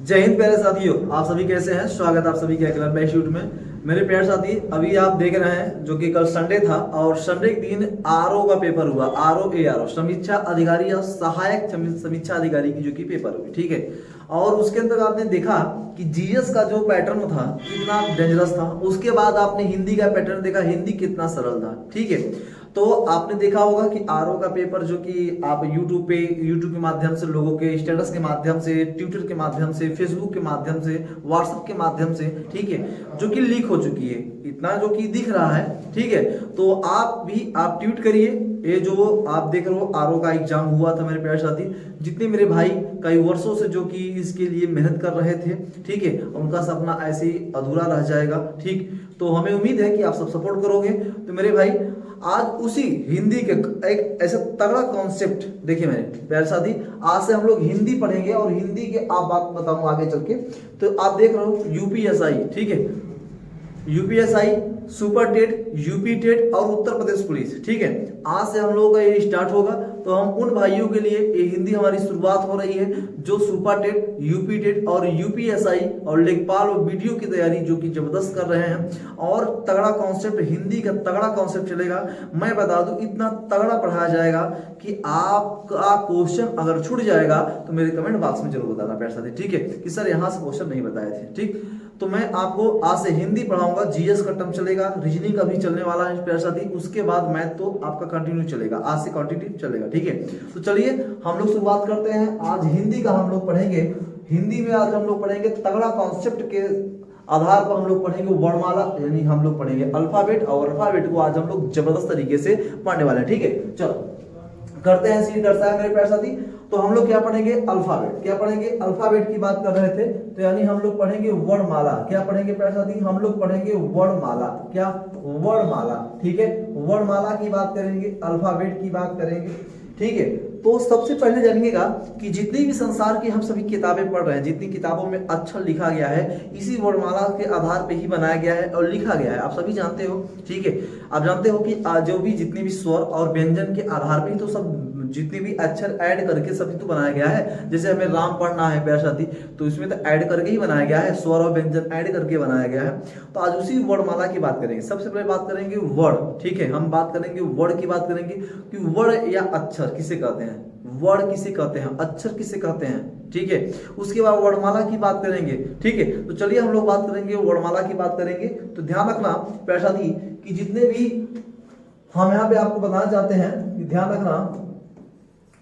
जय हिंद प्यारे साथियों, आप सभी कैसे हैं। स्वागत आप सभी के क्लब इंस्टीट्यूट में। मेरे प्यारे साथी, अभी आप देख रहे हैं जो कि कल संडे था और संडे के दिन आरओ का पेपर हुआ। आरओ समीक्षा अधिकारी या सहायक समीक्षा अधिकारी की जो कि पेपर हुई, ठीक है। और उसके अंदर आपने देखा कि जीएस का जो पैटर्न था कितना डेंजरस था। उसके बाद आपने हिंदी का पैटर्न देखा, हिंदी कितना सरल था, ठीक है। तो आपने देखा होगा कि आरओ का पेपर जो कि आप यूट्यूब के माध्यम से, लोगों के स्टेटस के माध्यम से, ट्विटर के माध्यम से, फेसबुक के माध्यम से, व्हाट्सएप के माध्यम से, ठीक है, जो कि लीक हो चुकी है, इतना जो कि दिख रहा है, ठीक है। तो आप ट्वीट करिए। ये जो आप देख रहे हो आरओ का एग्जाम हुआ था मेरे प्यारे साथी, जितने मेरे भाई कई वर्षों से जो कि इसके लिए मेहनत कर रहे थे, ठीक है, उनका सपना ऐसे ही अधूरा रह जाएगा, ठीक। तो हमें उम्मीद है कि आप सब सपोर्ट करोगे। तो मेरे भाई आज उसी हिंदी के एक ऐसा तगड़ा कॉन्सेप्ट देखिए मेरे प्यारे साथी, आज से हम लोग हिंदी पढ़ेंगे और हिंदी के आप बात बताऊंगा आगे चल के। तो आप देख रहे हो यूपीएसआई, ठीक है, UPSI, super TET, UP TET और उत्तर प्रदेश पुलिस, ठीक है। आज से हम लोगों का ये स्टार्ट होगा। तो हम उन भाइयों के लिए ये हिंदी हमारी शुरुआत हो रही है जो सुपर टेट, यूपी टेट और यूपीएसआई और लेखपाल और वीडियो की तैयारी जो कि जबरदस्त कर रहे हैं। और तगड़ा कॉन्सेप्ट, हिंदी का तगड़ा कॉन्सेप्ट चलेगा। मैं बता दूं इतना तगड़ा पढ़ाया जाएगा कि आपका क्वेश्चन अगर छूट जाएगा तो मेरे कमेंट बॉक्स में जरूर बताना प्यारे साथी, ठीक है, कि सर यहाँ से क्वेश्चन नहीं बताए थे, ठीक। तो मैं आपको आज से हिंदी पढ़ाऊंगा, जीएस का टर्म चलेगा, रीजनिंग का भी चलने वाला है प्यारे साथी। उसके बाद मैथ तो आपका कंटिन्यू चलेगा, आज से कंटिन्यू चलेगा, ठीक है। तो चलिए हम लोग शुरुआत करते हैं। आज हिंदी का हम लोग पढ़ेंगे। हिंदी में आज हम लोग पढ़ेंगे तगड़ा कॉन्सेप्ट के आधार पर हम लोग पढ़ेंगे वर्णमाला, यानी हम लोग पढ़ेंगे अल्फाबेट, और अल्फाबेट को आज हम लोग जबरदस्त तरीके से पढ़ने वाले हैं, ठीक है। चलो करते हैं सीधी दर्शा है मेरे प्यारे साथी। तो हम लोग क्या पढ़ेंगे? अल्फाबेट। क्या पढ़ेंगे? अल्फाबेट की बात कर रहे थे, तो यानी हम लोग पढ़ेंगे वर्णमाला। क्या पढ़ेंगे प्यारे साथी? हम लोग पढ़ेंगे वर्णमाला। क्या? वर्णमाला, ठीक है। वर्णमाला की बात करेंगे, अल्फाबेट की बात करेंगे, ठीक है। तो सबसे पहले जानिएगा कि जितनी भी संसार की हम सभी किताबें पढ़ रहे हैं, जितनी किताबों में अक्षर लिखा गया है, इसी वर्णमाला के आधार पे ही बनाया गया है और लिखा गया है। आप सभी जानते हो, ठीक है। आप जानते हो कि जो भी जितने भी स्वर और व्यंजन के आधार पे ही तो सब जितने भी अक्षर ऐड करके सभी तो बनाया गया है। जैसे हमें राम पढ़ना है प्यारे साथी, तो इसमें तो ऐड करके ही बनाया गया है, स्वर और व्यंजन ऐड करके बनाया गया है। तो आज उसी वर्णमाला की बात करेंगे। सबसे पहले बात करेंगे वर्ड, ठीक है। हम बात करेंगे वर्ड की बात करेंगे कि वर्ड या अक्षर किसे कहते हैं, वर्ड किसे कहते हैं, अक्षर किसे कहते हैं, ठीक है। उसके बाद वर्णमाला की बात करेंगे, ठीक है। तो चलिए हम लोग बात करेंगे वर्णमाला की बात करेंगे। तो ध्यान रखना प्यारे साथी कि जितने भी हम यहाँ पे आपको बताना चाहते हैं कि ध्यान रखना,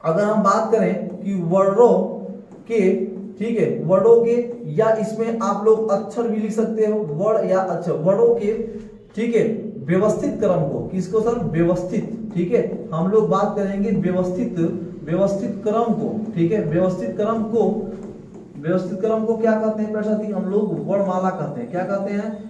अगर हम बात करें कि वर्डों के, ठीक है, वर्डों के, या इसमें आप लोग अक्षर भी लिख सकते हो, वर्ड या अक्षर, वर्डों के, ठीक है, व्यवस्थित क्रम को, किसको सर? व्यवस्थित, ठीक है। हम लोग बात करेंगे व्यवस्थित क्रम को, ठीक है। व्यवस्थित क्रम को क्या कहते हैं प्यारे साथी? हम लोग वर्णमाला कहते हैं। क्या कहते हैं?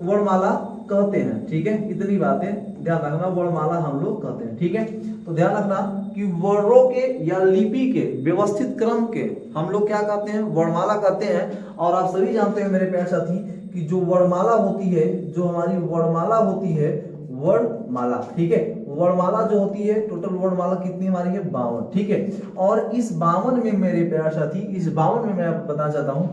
वर्णमाला कहते हैं, ठीक है। इतनी बातें ध्यान रखना, वर्णमाला हम लोग कहते हैं, ठीक है। तो ध्यान रखना कि वर्णों के या लिपि के व्यवस्थित क्रम के हम लोग क्या कहते हैं? वर्णमाला कहते हैं। और आप सभी जानते हैं मेरे प्यारे साथी कि जो वर्णमाला होती है, जो हमारी वर्णमाला होती है, वर्णमाला, ठीक है, वर्णमाला जो होती है, टोटल वर्णमाला कितनी हमारी है? 52, ठीक है। और इस 52 में मेरे प्यारे साथी, इस 52 में मैं आपको बताना चाहता हूं,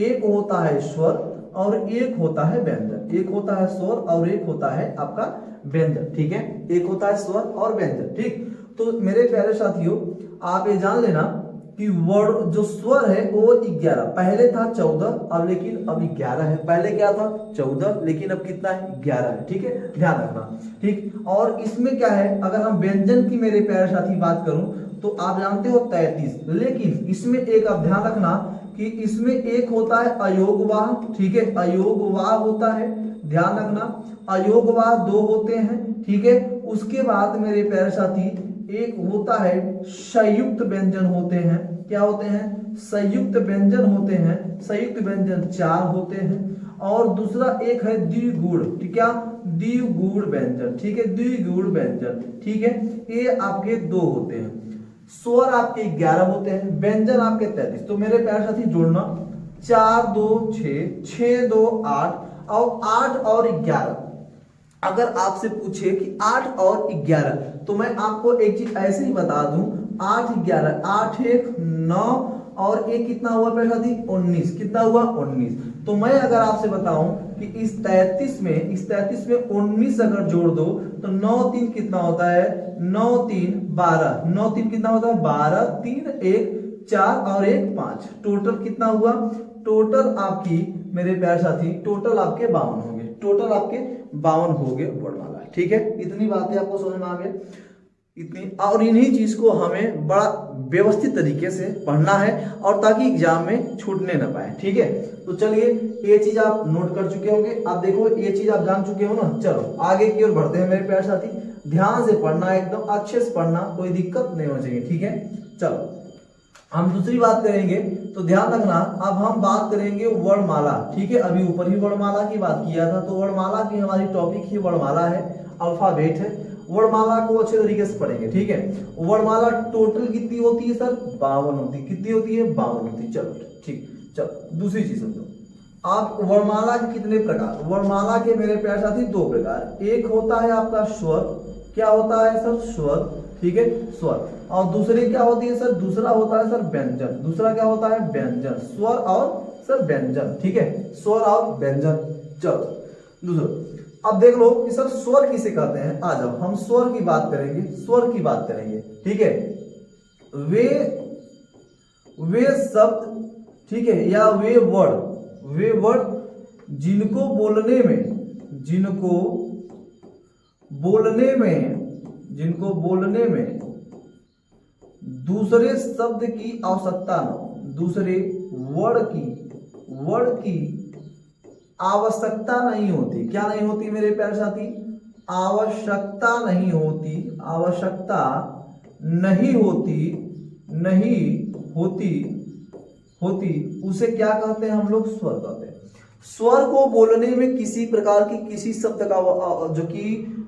एक होता है स्वर और एक होता है व्यंजन। एक होता है स्वर और एक होता है आपका व्यंजन, ठीक है। एक होता है स्वर और व्यंजन, ठीक। तो मेरे प्यारे साथियों आप ये जान लेना कि वर्ड जो स्वर है वो 11, पहले था 14, अब लेकिन अब 11 है। पहले क्या था? 14, लेकिन अब कितना है? 11 है, ठीक है। ध्यान रखना, ठीक। और इसमें क्या है, अगर हम व्यंजन की मेरे प्यारे साथी बात करूं तो आप जानते हो 33, लेकिन इसमें एक आप ध्यान रखना कि इसमें एक होता है अयोगवाह, ठीक है, अयोगवाह होता है, ध्यान रखना। अयोगवाह 2 होते हैं, ठीक है। उसके बाद मेरे प्यारे साथी एक होता है संयुक्त व्यंजन होते हैं। क्या होते हैं? संयुक्त व्यंजन होते हैं। संयुक्त व्यंजन 4 होते हैं। और दूसरा एक है द्विगुण, ठीक है, द्विगुण व्यंजन, ठीक है, द्विगुण व्यंजन, ठीक है। ये आपके 2 होते हैं। स्वर आपके 11 होते हैं, व्यंजन आपके 33। तो मेरे प्यारे साथी जोड़ना, 4 2 6, 6 2 8, और 8 और 11। अगर आपसे पूछे कि 8 और 11, तो मैं आपको एक चीज ऐसे ही बता दूं, 8 11, 8 1 9 और एक कितना हुआ मेरे साथी 19, कितना हुआ 19। तो मैं अगर आपसे बताऊं कि इस 33 में 19 अगर जोड़ दो तो 9 3 कितना होता है, 9 3 12, 9 3 कितना होता है 12, 3 1 4 और 1 5, टोटल कितना हुआ, टोटल आपकी मेरे प्यारे साथी टोटल आपके 52 होंगे, टोटल आपके 52 हो गए वर्णमाला। ठीक है, इतनी बातें आपको समझ में आ गए, इतनी, और इन्हीं चीज को हमें बड़ा व्यवस्थित तरीके से पढ़ना है और ताकि एग्जाम में छूटने ना पाए। ठीक है, तो चलिए ये चीज आप नोट कर चुके होंगे, आप देखो ये चीज आप जान चुके हो ना। चलो आगे की ओर बढ़ते हैं मेरे प्यारे साथी, ध्यान से पढ़ना, एकदम अच्छे से पढ़ना, कोई दिक्कत नहीं हो चाहिए। ठीक है, चलो हम दूसरी बात करेंगे, तो ध्यान रखना अब हम बात करेंगे वर्णमाला। ठीक है, अभी ऊपर ही वर्णमाला की बात किया था, तो वर्णमाला की हमारी टॉपिक ही वर्णमाला है, अल्फाबेट है। वर्णमाला को अच्छे तरीके से पढ़ेंगे। ठीक है, वर्णमाला टोटल कितनी होती है सर, 52 होती है, कितनी होती है 52 होती है। चलो ठीक, चलो दूसरी चीज समझो, आप वर्णमाला के कितने प्रकार, वर्णमाला के मेरे प्यारे साथी 2 प्रकार, एक होता है आपका स्वर, क्या होता है सर स्वर, ठीक है स्वर, और दूसरी क्या होती है सर, दूसरा होता है सर व्यंजन, दूसरा क्या होता है व्यंजन, स्वर और सर व्यंजन। ठीक है, स्वर और व्यंजन। चलो दूसरा अब देख लो कि सर स्वर किसे कहते हैं, आ जाओ हम स्वर की बात करेंगे, स्वर की बात करेंगे। ठीक है, वे शब्द, ठीक है, या वे वर्ड जिनको बोलने में दूसरे शब्द की आवश्यकता न हो, दूसरे वर्ड की आवश्यकता नहीं होती, क्या नहीं होती मेरे प्यारे साथी, आवश्यकता नहीं होती, उसे क्या कहते हैं हम लोग, स्वर कहते हैं। स्वर को बोलने में किसी प्रकार की किसी शब्द का जो कि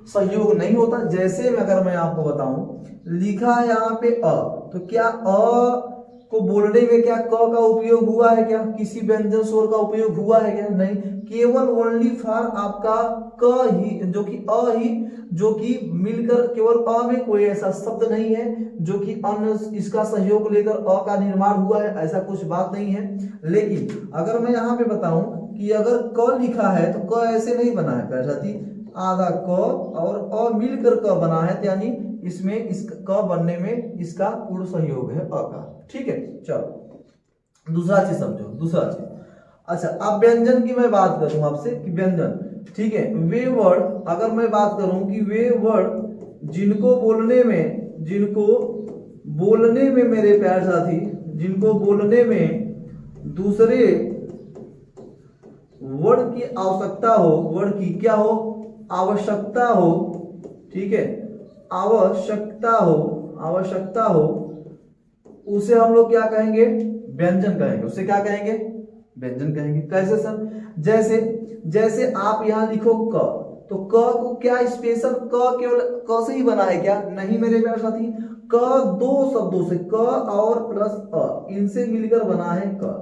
सहयोग नहीं होता। जैसे अगर मैं आपको बताऊं, लिखा है यहाँ पे अ, तो क्या अ को बोलने में क्या क का उपयोग हुआ है क्या, किसी व्यंजन स्वर का उपयोग हुआ है क्या, नहीं, केवल ओनली फॉर आपका क ही, जो कि अ ही, जो कि मिलकर केवल अ में कोई ऐसा शब्द नहीं है जो कि अन्य इसका सहयोग लेकर अ का निर्माण हुआ है, ऐसा कुछ बात नहीं है। लेकिन अगर मैं यहाँ पे बताऊं कि अगर क लिखा है तो क ऐसे नहीं बना है प्यारे साथी, आधा क और अ मिलकर क बना है, यानी इसमें इस क बनने में इसका पूर्ण सहयोग है अ का। ठीक है, चलो दूसरा चीज समझो, दूसरा चीज। अच्छा अब व्यंजन की मैं बात करूं आपसे कि व्यंजन, ठीक है, वे वर्ड, अगर मैं बात करूं कि वे वर्ड जिनको बोलने में मेरे प्यारे साथी, जिनको बोलने में दूसरे वर्ड की आवश्यकता हो, वर्ड की क्या हो, आवश्यकता हो, ठीक है, आवश्यकता हो, उसे हम लोग क्या कहेंगे, व्यंजन कहेंगे, उसे क्या कहेंगे, व्यंजन कहेंगे। कैसे सर, जैसे आप यहां लिखो क, तो क को क्या स्पेशल क केवल क से ही बना है क्या, नहीं मेरे प्यारे साथी, क 2 शब्दों से, क और प्लस अ, इनसे मिलकर बना है क,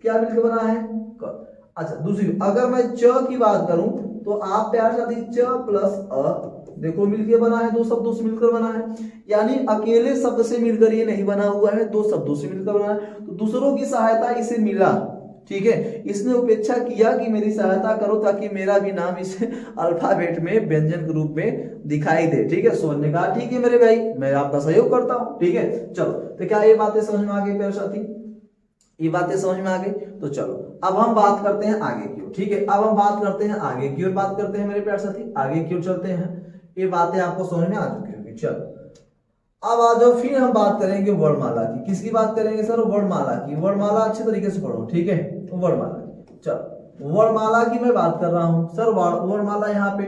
क्या मिलकर बना है क। अच्छा दूसरी, अगर मैं च की बात करूं तो आप प्यारे साथी च प्लस अ, देखो मिलकर बना है, 2 शब्दों से मिलकर बना है, यानी अकेले शब्द से मिलकर ये नहीं बना हुआ है, 2 शब्दों से मिलकर बना है, तो दूसरों की सहायता इसे मिला। ठीक है, इसने उपेक्षा किया कि मेरी सहायता करो ताकि मेरा भी नाम इस अल्फाबेट में व्यंजन के रूप में दिखाई दे। ठीक है, सोच ने कहा ठीक है मेरे भाई, मैं आपका सहयोग करता हूं। ठीक है, चलो तो क्या ये बातें समझ में आ गई प्यारे साथी, ये बातें समझ में आ गई। तो चलो अब हम बात करते हैं आगे की ओर। ठीक है, अब हम बात करते हैं आगे की ओर, बात करते हैं मेरे प्यारे साथी, आगे की ओर चलते हैं। ये बातें आपको समझ में आ चुकी होंगी। चलो अब आ जाओ, फिर हम बात करेंगे वर्णमाला की। किसकी बात करेंगे सर, वर्णमाला की। वर्णमाला अच्छे तरीके से पढ़ो, ठीक है, वर्णमाला की। चलो वर्णमाला की मैं बात कर रहा हूं सर। वर्णमाला यहाँ पे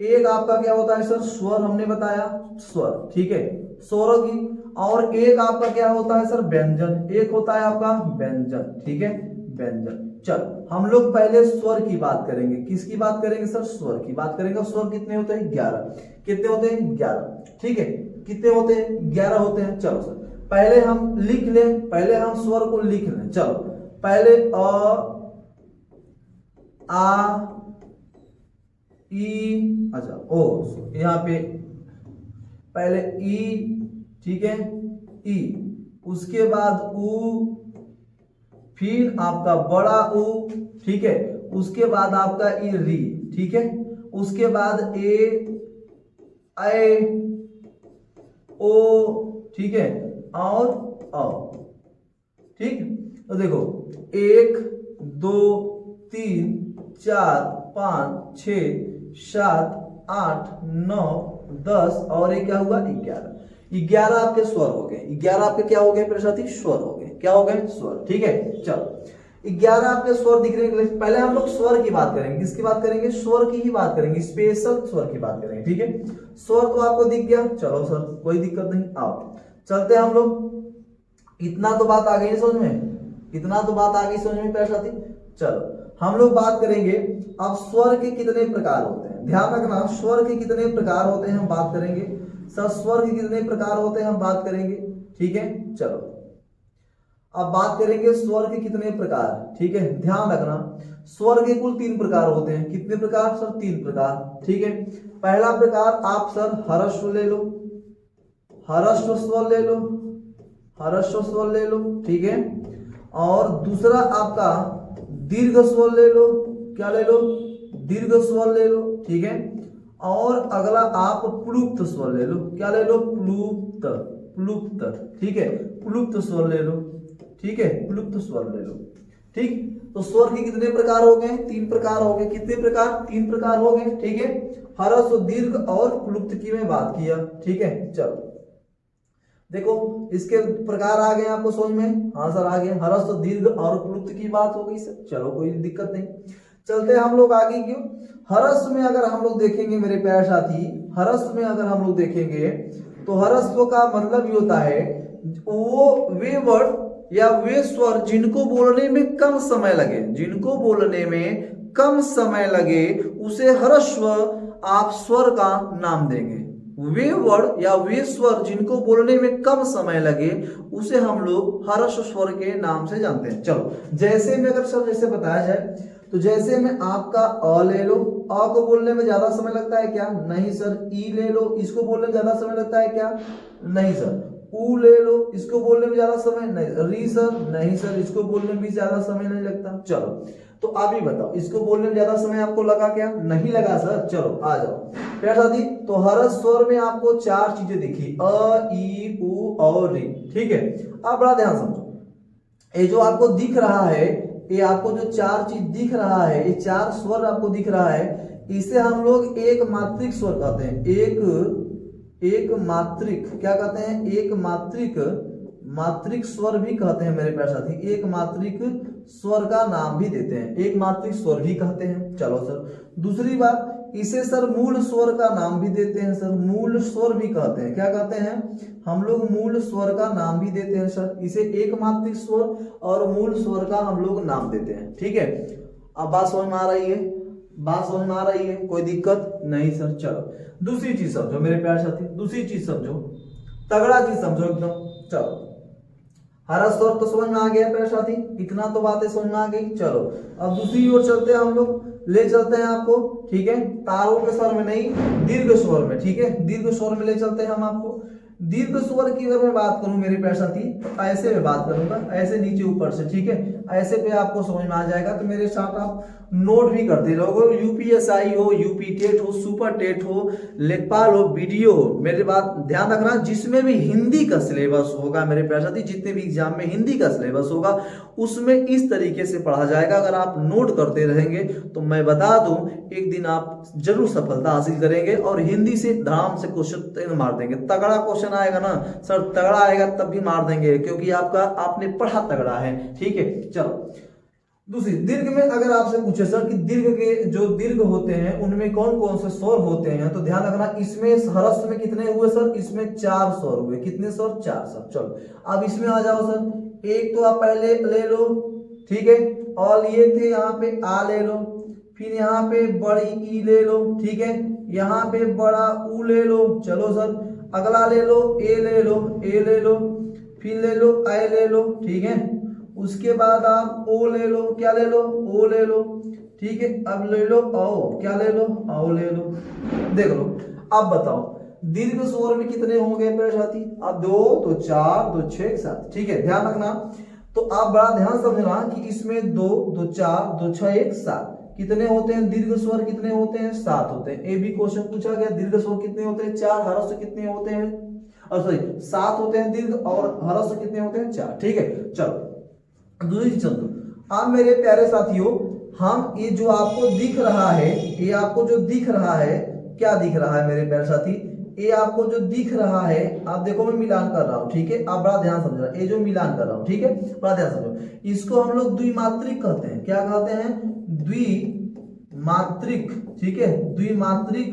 एक आपका क्या होता है सर, स्वर, हमने बताया स्वर, ठीक है, स्वर की, और एक आपका क्या होता है सर, व्यंजन, एक होता है आपका व्यंजन, ठीक है, व्यंजन। चल हम लोग पहले स्वर की बात करेंगे। किसकी बात करेंगे सर, स्वर की बात करेंगे। स्वर कितने होते हैं, 11। कितने होते हैं, 11। ठीक है, कितने होते हैं, 11 होते हैं। चलो सर पहले हम लिख लें, पहले हम स्वर को लिख लें। चलो पहले अ, आ, ई, अच्छा ओ, यहाँ पे पहले ई, ठीक है, ई, उसके बाद उ, फिर आपका बड़ा ऊ, ठीक है, उसके बाद आपका ई री, ठीक है, उसके बाद ए ओ, ठीक है, और औ, ठीक। तो देखो 1 2 3 4 5 6 7 8 9 10 और ये क्या हुआ 11 आपके स्वर हो गए। 11 आपके क्या हो गए मेरे साथी? स्वर हो गए। क्या हो गए? स्वर। ठीक है, चलो 11 आपके स्वर दिख रहे हैं। पहले हम लोग स्वर की बात करेंगे। किसकी बात करेंगे? स्वर की ही बात करेंगे, स्पेशल स्वर की बात करेंगे। ठीक है, स्वर तो आपको दिख गया, चलो सर कोई दिक्कत नहीं, आओ चलते हैं हम लोग। इतना तो बात आ गई समझ में, इतना तो बात आ गई समझ में प्यारे साथी। चलो हम लोग बात करेंगे अब स्वर के कितने प्रकार होते हैं। ध्यान रखना, स्वर के कितने प्रकार होते हैं हम बात करेंगे। सर स्वर के कितने प्रकार होते हैं हम बात करेंगे। ठीक है, चलो अब बात करेंगे स्वर के कितने प्रकार। ठीक है, ध्यान रखना स्वर के कुल 3 प्रकार होते हैं। कितने प्रकार सर? 3 प्रकार। ठीक है, पहला प्रकार आप सर ह्रस्व ले लो, ह्रस्व स्वर ले लो, ह्रस्व स्वर ले लो। ठीक है, और दूसरा आपका दीर्घ स्वर ले लो। क्या ले लो? दीर्घ स्वर ले लो। ठीक है, और अगला आप प्लुप्त स्वर ले लो। क्या ले लो? प्लुप्त, प्लुप्त। ठीक है, प्लुप्त स्वर ले लो। ठीक है, प्लुप्त स्वर ले लो। ठीक, तो स्वर के कितने प्रकार हो गए? 3 प्रकार हो गए। कितने प्रकार? 3 प्रकार हो गए। ठीक है, ह्रस्व, दीर्घ और प्लुप्त की मैं बात किया। ठीक है, चलो देखो इसके प्रकार आ गए आपको समझ में। हाँ सर आ गए, ह्रस्व, दीर्घ और प्लुप्त की बात हो गई सर। चलो कोई दिक्कत नहीं, चलते हम लोग आगे। क्यों? ह्रस्व में अगर हम लोग देखेंगे मेरे प्यारे साथी, ह्रस्व में अगर हम लोग देखेंगे तो ह्रस्व का मतलब ये होता है वो वे वर्ड या वे स्वर जिनको बोलने में कम समय लगे, जिनको बोलने में कम समय लगे उसे ह्रस्व आप स्वर का नाम देंगे। वे वर्ड या वे स्वर जिनको बोलने में कम समय लगे उसे हम लोग ह्रस्व स्वर के नाम से जानते हैं। चलो जैसे में अगर सर जैसे बताया जाए तो जैसे में आपका अ ले लो, अ को बोलने में ज्यादा समय लगता है क्या? नहीं सर। ई ले लो, इसको बोलने में ज्यादा समय लगता है क्या? नहीं सर। ऊ ले लो, इसको बोलने में ज्यादा समय नहीं। री सर, नहीं सर, इसको बोलने में भी ज्यादा समय नहीं लगता। चलो तो आप ही बताओ इसको बोलने में ज्यादा समय आपको लगा क्या? नहीं लगा सर। चलो आ जाओ प्यारे साथी। तो ह्रस्व स्वर में आपको 4 चीजें दिखी, अ ई उ और री। ठीक है, अब बड़ा ध्यान समझो, ये जो आपको दिख रहा है, ये आपको जो 4 चीज दिख रहा है, ये 4 स्वर आपको दिख रहा है, इसे हम लोग एक मात्रिक स्वर कहते हैं। एक मात्रिक, क्या कहते हैं? एक मात्रिक स्वर भी कहते हैं मेरे प्यारे साथी। एक मात्रिक स्वर का नाम भी देते हैं, एक मात्रिक स्वर भी कहते हैं। चलो सर दूसरी बात, इसे सर मूल स्वर का नाम भी देते हैं सर, मूल स्वर भी कहते हैं। क्या कहते हैं हम लोग? मूल स्वर का नाम भी देते हैं सर। इसे एक मात्रिक स्वर और मूल स्वर का हम लोग नाम देते हैं। ठीक है, अब बात समझ में आ रही है? बात समझ में आ रही है? कोई दिक्कत नहीं सर। चलो दूसरी चीज समझो मेरे प्यारे साथी, दूसरी चीज समझो, तगड़ा चीज समझो एकदम। चलो ह्रस्व स्वर तो समझ में आ गया प्यारे साथी, इतना तो बातें समझ में आ गई। चलो अब दूसरी ओर चलते हैं हम लोग, ले चलते हैं आपको। ठीक है, तारों के स्वर में नहीं, दीर्घ स्वर में। ठीक है, दीर्घ स्वर में ले चलते हैं हम आपको। दीर्घ स्वर की अगर मैं बात करूं मेरे प्यारे साथी, तो ऐसे में बात करूंगा, ऐसे नीचे ऊपर से। ठीक है, ऐसे पे आपको समझ में आ जाएगा, तो मेरे साथ आप नोट भी करते रहोगे। यूपीएसआई हो, यूपी टेट हो, सुपर टेट हो, लेखपाल हो, बीडीओ हो, मेरे बात ध्यान रखना, जिसमें भी हिंदी का सिलेबस होगा मेरे प्यारे साथी, जितने भी एग्जाम में हिंदी का सिलेबस होगा उसमें इस तरीके से पढ़ा जाएगा। अगर आप नोट करते रहेंगे तो मैं बता दूं एक दिन आप जरूर सफलता हासिल करेंगे और हिंदी से धाम से क्वेश्चन मार देंगे। तगड़ा क्वेश्चन आएगा ना सर, तगड़ा आएगा तब भी मार देंगे, क्योंकि आपने पढ़ा तगड़ा है। ठीक है, चलो दूसरी, दीर्घ में अगर आपसे पूछे सर कि दीर्घ के जो दीर्घ होते हैं उनमें कौन कौन से स्वर होते हैं, तो ध्यान रखना इसमें ह्रस्व में कितने हुए सर? इसमें 4 स्वर हुए। कितने स्वर? 4 स्वर। चलो अब इसमें आ जाओ सर। एक तो आप पहले ले लो, ठीक है, और ये थे यहाँ पे आ ले लो, फिर यहाँ पे बड़ी ई ले लो। ठीक है, यहाँ पे बड़ा ऊ ले लो। चलो सर अगला ले लो, ए ले लो, ए ले लो, फिर ले लो आई ले लो। ठीक है, उसके बाद आप ओ ले लो। क्या ले लो? ओ ले लो। ठीक है, अब ले लो औ। क्या ले लो? औ ले लो। देख लो, अब बताओ दीर्घ स्वर में कितने होंगे मेरे साथी? अब 2 तो 4 तो 6 7। ठीक है, ध्यान रखना तो आप बड़ा ध्यान समझना कि इसमें 2 2 4 2 6 1 7 कितने होते हैं दीर्घ स्वर, कितने होते हैं 7 होते हैं। ए बी क्वेश्चन पूछा गया दीर्घ स्वर कितने होते हैं 4, ह्रस्व कितने होते हैं, और सॉरी 7 होते हैं दीर्घ, और ह्रस्व कितने होते हैं 4। ठीक है, चलो दूसरी चीज समझो। अब मेरे प्यारे साथियों, हम ये जो आपको दिख रहा है, ये आपको जो दिख रहा है, क्या दिख रहा है मेरे प्यारे साथी, ये आपको जो दिख रहा है, आप देखो मैं मिलान कर रहा हूं, ठीक है, आप बड़ा ध्यान समझना, ये जो मिलान कर रहा हूं, ठीक है, बड़ा ध्यान समझो। इसको हम लोग द्विमात्रिक कहते हैं। क्या कहते हैं? द्विमात्रिक। ठीक है, द्विमात्रिक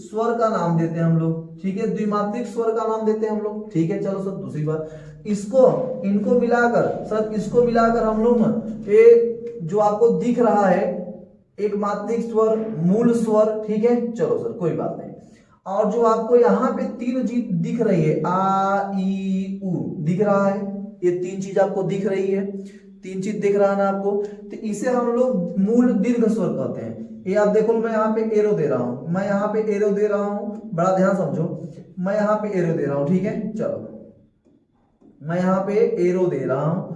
स्वर का नाम देते हैं हम लोग। ठीक है, द्विमात्रिक स्वर का नाम देते हैं हम लोग। ठीक है, चलो सर दूसरी बात, इसको इनको मिलाकर सर, इसको मिलाकर हम लोग ये जो आपको दिख रहा है एक मात्रिक स्वर, मूल स्वर। ठीक है, चलो सर कोई बात नहीं। और जो आपको यहाँ पे 3 चीज दिख रही है, आ ई उ दिख रहा है, ये 3 चीज आपको दिख रही है, 3 चीज दिख रहा है ना आपको, तो इसे हम लोग मूल दीर्घ स्वर कहते हैं। ये आप देखो, मैं यहाँ पे एरो दे रहा हूं, मैं यहाँ पे एरो दे रहा हूं, बड़ा ध्यान समझो, मैं यहाँ पे एरो दे रहा हूं। ठीक है, चलो मैं यहाँ पे एरो दे रहा हूं,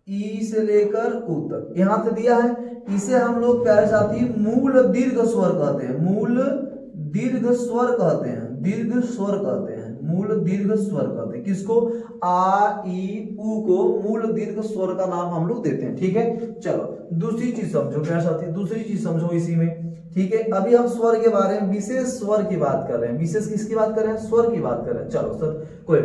ई से लेकर उ तक यहां से दिया है, इसे हम लोग प्यारे साथी मूल दीर्घ स्वर कहते हैं। मूल दीर्घ स्वर कहते हैं, दीर्घ स्वर कहते हैं, मूल दीर्घ स्वर कहते हैं। किसको? आ ई उ को मूल दीर्घ स्वर का नाम हम लोग देते हैं। ठीक है, चलो दूसरी चीज समझो प्यारे साथी, दूसरी चीज समझो इसी में। ठीक है, अभी हम स्वर के बारे में, विशेष स्वर की बात कर रहे हैं। विशेष किसकी बात कर रहे हैं? स्वर की बात कर रहे हैं। चलो सर कोई,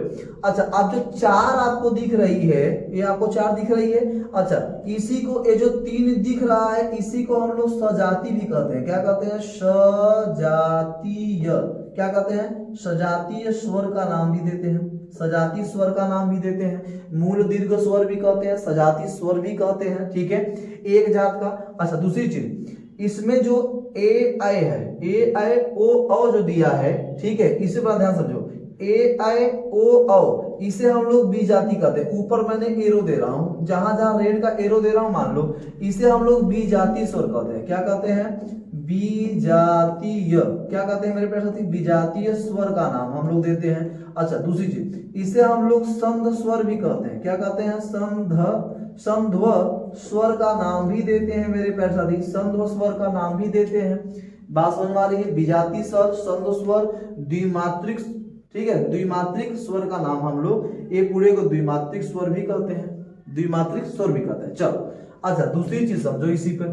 अच्छा अब जो 4 आपको दिख रही है, ये आपको 4 दिख रही है, अच्छा इसी को, ये जो 3 दिख रहा है, इसी को हम लोग सजाती भी कहते हैं। क्या कहते हैं? सजातीय। क्या कहते हैं? सजातीय स्वर का नाम भी देते हैं, सजाती स्वर का नाम भी देते हैं, मूल दीर्घ स्वर भी कहते हैं, सजाती स्वर भी कहते हैं। ठीक है, एक जात का। अच्छा दूसरी चीज, इसमें जो ए आई है, ए आई ओ औ जो दिया है, ठीक है, इसे बड़ा ध्यान समझो, ए आई ओ औ, इसे हम लोग बी जाति कहते हैं। ऊपर मैंने एरो दे रहा हूं, जहां जहां रेड का एरो दे रहा हूं मान लो, इसे हम लोग बी जाति स्वर कहते हैं। क्या कहते हैं? बीजातीय। क्या कहते हैं मेरे प्यारे साथी? विजातीय स्वर का नाम हम लोग देते हैं। अच्छा दूसरी चीज, इसे हम लोग संध स्वर भी कहते हैं। क्या कहते हैं? संध्व स्वर का नाम भी देते हैं मेरे प्यारे साथी, संध्व स्वर का नाम भी देते हैं। बात समझ में आ रही है? विजातीय स्वर, संध्व स्वर, द्विमात्रिक। ठीक है, द्विमात्रिक स्वर का नाम हम लोग ये पूरे को द्विमात्रिक स्वर भी कहते हैं, द्विमात्रिक स्वर भी कहते हैं। चलो अच्छा दूसरी चीज समझो इसी पे,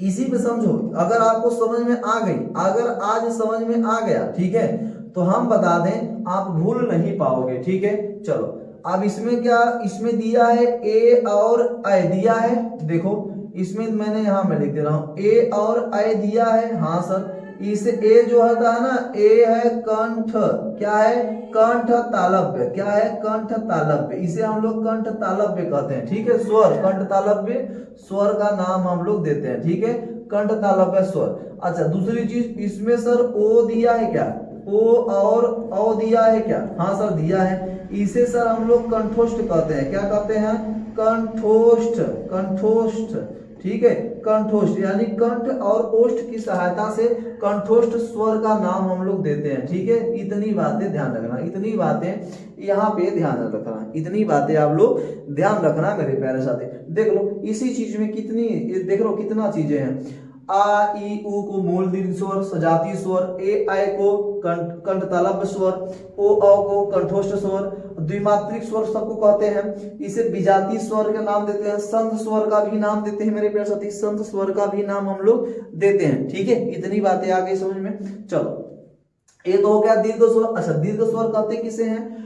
इसी पे समझो। अगर आपको समझ में आ गई, अगर आज समझ में आ गया, ठीक है, तो हम बता दें आप भूल नहीं पाओगे। ठीक है, चलो अब इसमें क्या, इसमें दिया है ए और आई दिया है, देखो इसमें मैंने यहां में लिख दे रहा हूं ए और आई दिया है। हाँ सर, इसे ए जो होता है ना, ए है कंठ, क्या है? कंठ तालव्य। क्या है? कंठ तालव्य, इसे हम लोग कंठ तालव्य कहते हैं। ठीक है, स्वर, कंठ तालव्य स्वर का नाम हम लोग देते हैं। ठीक है, कंठ तालव्य स्वर। अच्छा दूसरी चीज, इसमें सर ओ दिया है क्या? ओ और औ दिया है क्या? हाँ सर दिया है, इसे सर हम लोग कंठोष्ठ कहते हैं। क्या कहते हैं? कंठोष्ठ, कंठोष्ठ। ठीक है, कंठोष्ठ यानी कंठ और ओष्ठ की सहायता से कंठोष्ठ स्वर का नाम हम लोग देते हैं। ठीक है, इतनी बातें ध्यान रखना, इतनी बातें यहाँ पे ध्यान रखना, इतनी बातें आप लोग ध्यान रखना मेरे प्यारे साथी। देख लो इसी चीज में कितनी, देख लो कितना चीजें हैं। आ ई उ को मूल दीर्घ स्वर, सजाती स्वर, ए आई को कंठ तालव्य स्वर, ओ औ को कंठोष्ठ स्वर, द्विमात्रिक स्वर सबको कहते हैं। इसे विजातीय स्वर का नाम देते हैं, संध स्वर का भी नाम देते हैं मेरे प्यारे साथी, संध स्वर का भी नाम हम लोग देते हैं। ठीक है, इतनी बातें आ गई समझ में। चलो ये तो हो गया दीर्घ स्वर। अच्छा दीर्घ स्वर कहते किसे हैं?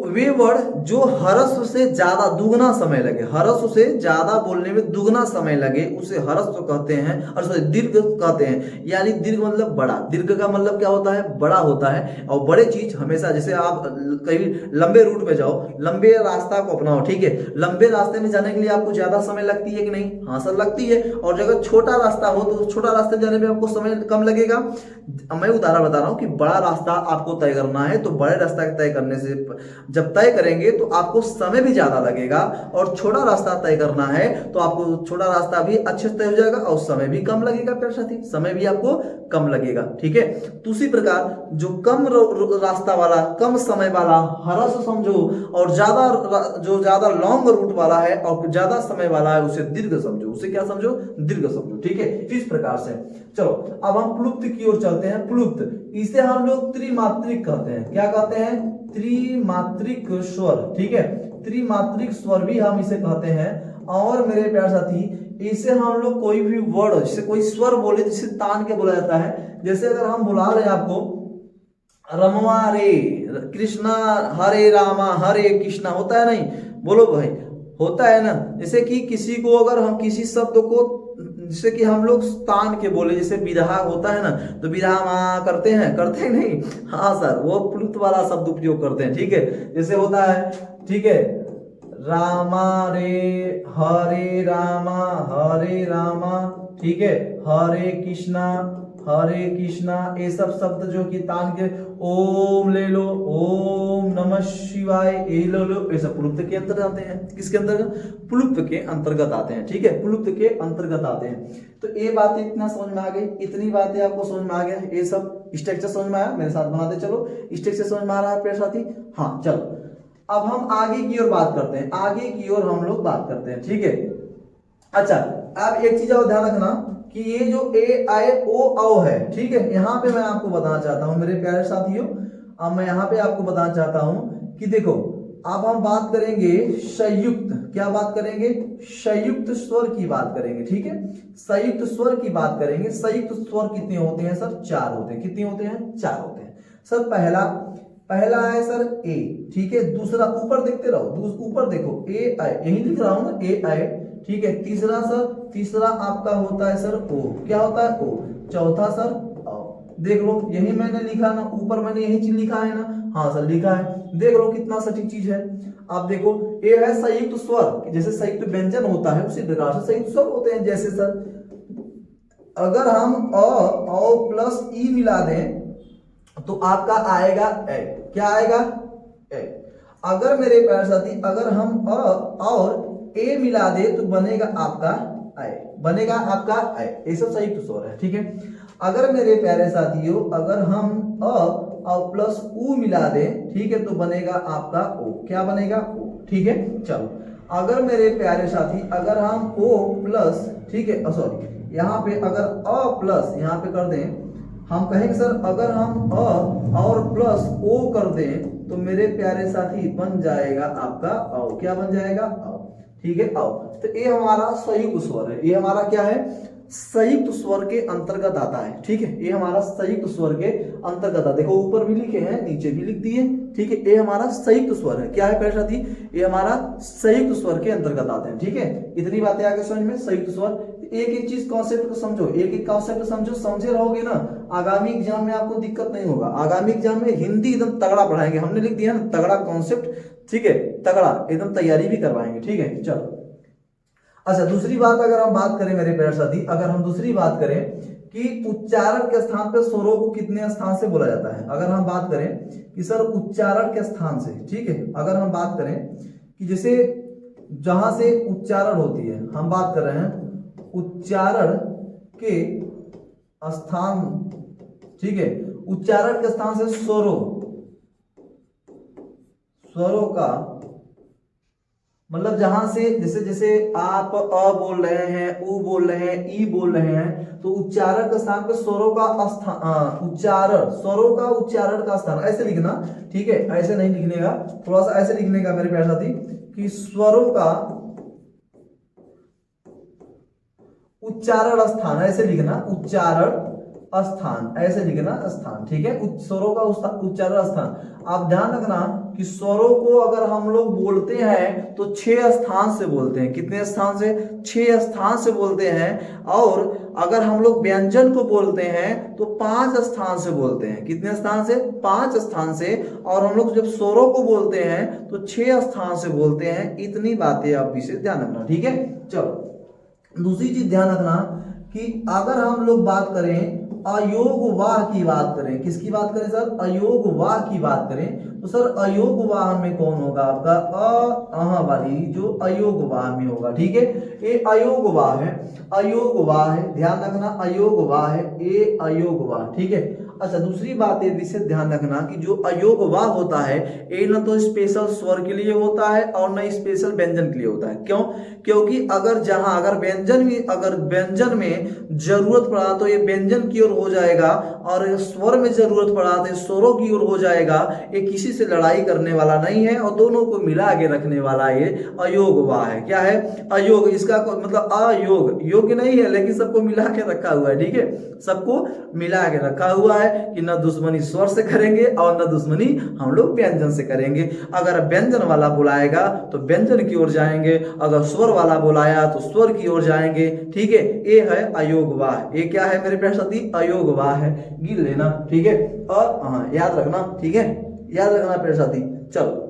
वे वर्ड जो ह्रस्व से ज्यादा दुगना समय लगे, ह्रस्व से ज्यादा बोलने में दुगना समय लगे उसे ह्रस्व कहते हैं, और सॉरी दीर्घ कहते हैं। यानी दीर्घ मतलब बड़ा, दीर्घ का मतलब क्या होता है? बड़ा होता है। और बड़े चीज हमेशा, जैसे आप कहीं लंबे रूट पे जाओ, लंबे रास्ता को अपनाओ, ठीक है, लंबे रास्ते में जाने के लिए आपको ज्यादा समय लगती है कि नहीं? हाँ सर लगती है। और अगर छोटा रास्ता हो तो छोटा रास्ते जाने में आपको समय कम लगेगा। मैं उदाहरण बता रहा हूँ कि बड़ा रास्ता आपको तय करना है, तो बड़े रास्ता तय करने से जब तय करेंगे तो आपको समय भी ज्यादा लगेगा, और छोटा रास्ता तय करना है तो आपको छोटा रास्ता भी अच्छे से तय हो जाएगा और समय भी कम लगेगा प्यारे साथी, समय भी आपको कम लगेगा। ठीक है, तो उसी प्रकार जो कम रास्ता वाला, कम समय वाला हरस समझो, और जो ज्यादा लॉन्ग रूट वाला है और ज्यादा समय वाला है उसे दीर्घ समझो। उसे क्या समझो? दीर्घ समझो। ठीक है, इस प्रकार से चलो अब हम प्लुप्त की ओर चलते हैं। प्लुप्त, इसे हम लोग त्रिमात्रिक कहते हैं। क्या कहते हैं? त्रिमात्रिक स्वर। ठीक है, त्रिमात्रिक स्वर भी हम इसे कहते हैं। और मेरे प्यारे साथी, इसे हम लोग कोई भी वर्ड, जैसे कोई स्वर बोले जिसे तान के बोला जाता है। जैसे अगर हम बुला रहे हैं आपको रमवा रे कृष्णा, हरे रामा हरे कृष्णा, होता है नहीं? बोलो भाई, होता है ना। जैसे कि किसी को अगर हम किसी शब्द को, जैसे कि हम लोग तान के बोले, जैसे विरहा होता है ना, तो विरहा माँ करते हैं नहीं? हाँ सर, वो प्लुप्त वाला शब्द उपयोग करते हैं। ठीक है, जैसे होता है, ठीक है, रामा रे हरे रामा, ठीक है, हरे कृष्णा, ये सब शब्द जो कि तान के, ओम ले लो, ओम नमः शिवाय, ये लो, ये सब प्लुप्त के अंतर्गत आते हैं। किसके अंतर्गत? प्लुप्त के अंतर्गत आते हैं। ठीक है, प्लुप्त के अंतर्गत आते हैं। तो ये बातें इतना समझ में आ गई, इतनी बातें आपको समझ में आ गया, ये सब स्ट्रक्चर समझ में आया? मेरे साथ बनाते चलो, स्ट्रक्चर समझ में आ रहा है प्यारे साथी? हाँ चलो, अब हम आगे की ओर बात करते हैं, आगे की ओर हम लोग बात करते हैं। ठीक है, अच्छा, अब एक चीज और ध्यान रखना कि ये जो ए आई ओ औ है, ठीक है, यहाँ पे मैं आपको बताना चाहता हूँ मेरे प्यारे साथियों, अब मैं यहाँ पे आपको बताना चाहता हूँ कि देखो, अब हम बात करेंगे संयुक्त, क्या बात करेंगे? संयुक्त स्वर की बात करेंगे। ठीक है, संयुक्त स्वर की बात करेंगे। संयुक्त स्वर कितने होते हैं सर? 4 होते हैं। कितने होते हैं? 4 होते हैं सर। पहला है सर ए, ठीक है, दूसरा ऊपर देखते रहो, ऊपर देखो, ए आई, यही लिख रहा हूं ना, ए आई, ठीक है। तीसरा सर, तीसरा आपका होता है सर ओ, क्या होता है? ओ। चौथा सर औ, देख लो, यही मैंने लिखा ना, ऊपर मैंने यही चीज लिखा है ना? हाँ सर, लिखा है, देख लो कितना सटीक चीज है। आप देखो, ए है संयुक्त स्वर, जैसे संयुक्त व्यंजन होता है उसी प्रकार से संयुक्त स्वर होते हैं। जैसे सर, अगर हम औ प्लस ई मिला दें तो आपका आएगा ए, क्या आएगा? ए। अगर मेरे प्यारे साथी, अगर हम और ए मिला दे तो बनेगा आपका आई, बनेगा आपका आई, ये सब संयुक्त स्वर है। ठीक है, अगर मेरे प्यारे साथियों, अगर हम और प्लस ऊ मिला दे, ठीक है, तो बनेगा आपका ओ, क्या बनेगा? ओ। ठीक है, चलो, अगर मेरे प्यारे साथी, अगर हम ओ प्लस, ठीक है, सॉरी, यहाँ पे अगर अ प्लस यहाँ पे कर दें, हम कहेंगे सर, अगर हम अ और प्लस ओ कर दें तो मेरे प्यारे साथी बन जाएगा आपका औ, क्या बन जाएगा? औ। ठीक है, औ। तो ये हमारा संयुक्त स्वर है, ये हमारा क्या है? संयुक्त स्वर के अंतर्गत आता है। ठीक है, ये हमारा संयुक्त स्वर के अंतर्गत आता है। देखो, ऊपर भी लिखे हैं, नीचे भी लिख दिए। ठीक है, ये हमारा संयुक्त स्वर है। क्या है प्यारे साथी? ये हमारा संयुक्त स्वर के अंतर्गत आते हैं। ठीक है, इतनी बातें आगे समझ में। संयुक्त स्वर, एक एक चीज कॉन्सेप्ट को समझो, एक एक कॉन्सेप्ट समझो, समझे रहोगे ना, आगामी एग्जाम में आपको दिक्कत नहीं होगा। आगामी एग्जाम में हिंदी एकदम तगड़ा पढ़ाएंगे, हमने लिख दिया ना, तगड़ा कॉन्सेप्ट। ठीक है, तगड़ा एकदम तैयारी भी करवाएंगे। ठीक है, चलो, अच्छा, दूसरी बात अगर हम बात करें मेरे प्यारे साथी, अगर हम दूसरी बात करें कि उच्चारण के स्थान पर स्वरों को कितने स्थान से बोला जाता है, अगर हम बात करें कि सर उच्चारण के स्थान से, ठीक है, अगर हम बात करें कि जैसे जहां से उच्चारण होती है, हम बात कर रहे हैं उच्चारण के स्थान, ठीक है, उच्चारण के स्थान से स्वरों का मतलब जहां से, जैसे जैसे आप अ बोल रहे हैं, उ बोल रहे हैं, ई बोल रहे हैं, तो उच्चारण के स्थान पे स्वरों का स्थान, उच्चारण, स्वरों का उच्चारण का स्थान, ऐसे लिखना। ठीक है, ऐसे नहीं लिखने का, थोड़ा सा ऐसे लिखने का मेरे प्यारे साथी, कि स्वरों का उच्चारण स्थान, ऐसे लिखना, उच्चारण स्थान, ऐसे लिखना, स्थान। ठीक है, स्वरों का उच्चारण स्थान। आप ध्यान रखना कि स्वरों को अगर हम लोग बोलते हैं तो 6 स्थान से बोलते हैं। कितने स्थान से? 6 स्थान से बोलते हैं। और अगर हम लोग व्यंजन को बोलते हैं तो 5 स्थान से बोलते हैं। कितने स्थान से? 5 स्थान से। और हम लोग जब स्वरों को बोलते हैं तो 6 स्थान से बोलते हैं। इतनी बातें आप विशेष ध्यान रखना। ठीक है, चलो, दूसरी चीज ध्यान रखना कि अगर हम लोग बात करें अयोग वाह की बात करें, किसकी बात करें सर, अयोग वाह की बात करें, तो सर अयोग वाह में कौन होगा आपका अ वाली जो अयोग वाह में होगा, ठीक है। ये अयोग वाह है, अयोग वाह है, ध्यान रखना अयोग वाह है, ये अयोग वाह, ठीक है। अच्छा दूसरी बात ये विशेष ध्यान रखना कि जो अयोग वाह होता है ये न तो स्पेशल स्वर के लिए होता है और न स्पेशल व्यंजन के लिए होता है। क्यों? क्योंकि अगर व्यंजन में जरूरत पड़ा तो ये व्यंजन की ओर हो जाएगा और स्वर में जरूरत पड़ा तो स्वरों की ओर हो जाएगा। ये किसी से लड़ाई करने वाला नहीं है और दोनों को मिला के रखने वाला ये अयोग वाह है। क्या है? अयोग। इसका मतलब अयोग योग्य नहीं है लेकिन सबको मिला के रखा हुआ है, ठीक है, सबको मिला के रखा हुआ है कि न दुश्मनी स्वर से करेंगे और न दुश्मनी हम लोग व्यंजन से करेंगे। अगर व्यंजन वाला बुलाएगा तो व्यंजन की ओर जाएंगे, अगर स्वर वाला बुलाया तो स्वर की ओर जाएंगे, ठीक है। ये है अयोग वाह। ये क्या है मेरे प्यारे साथी? अयोग वाह है, गिन लेना, ठीक है। और हाँ याद रखना, ठीक है, याद रखना प्यारे साथी। चलो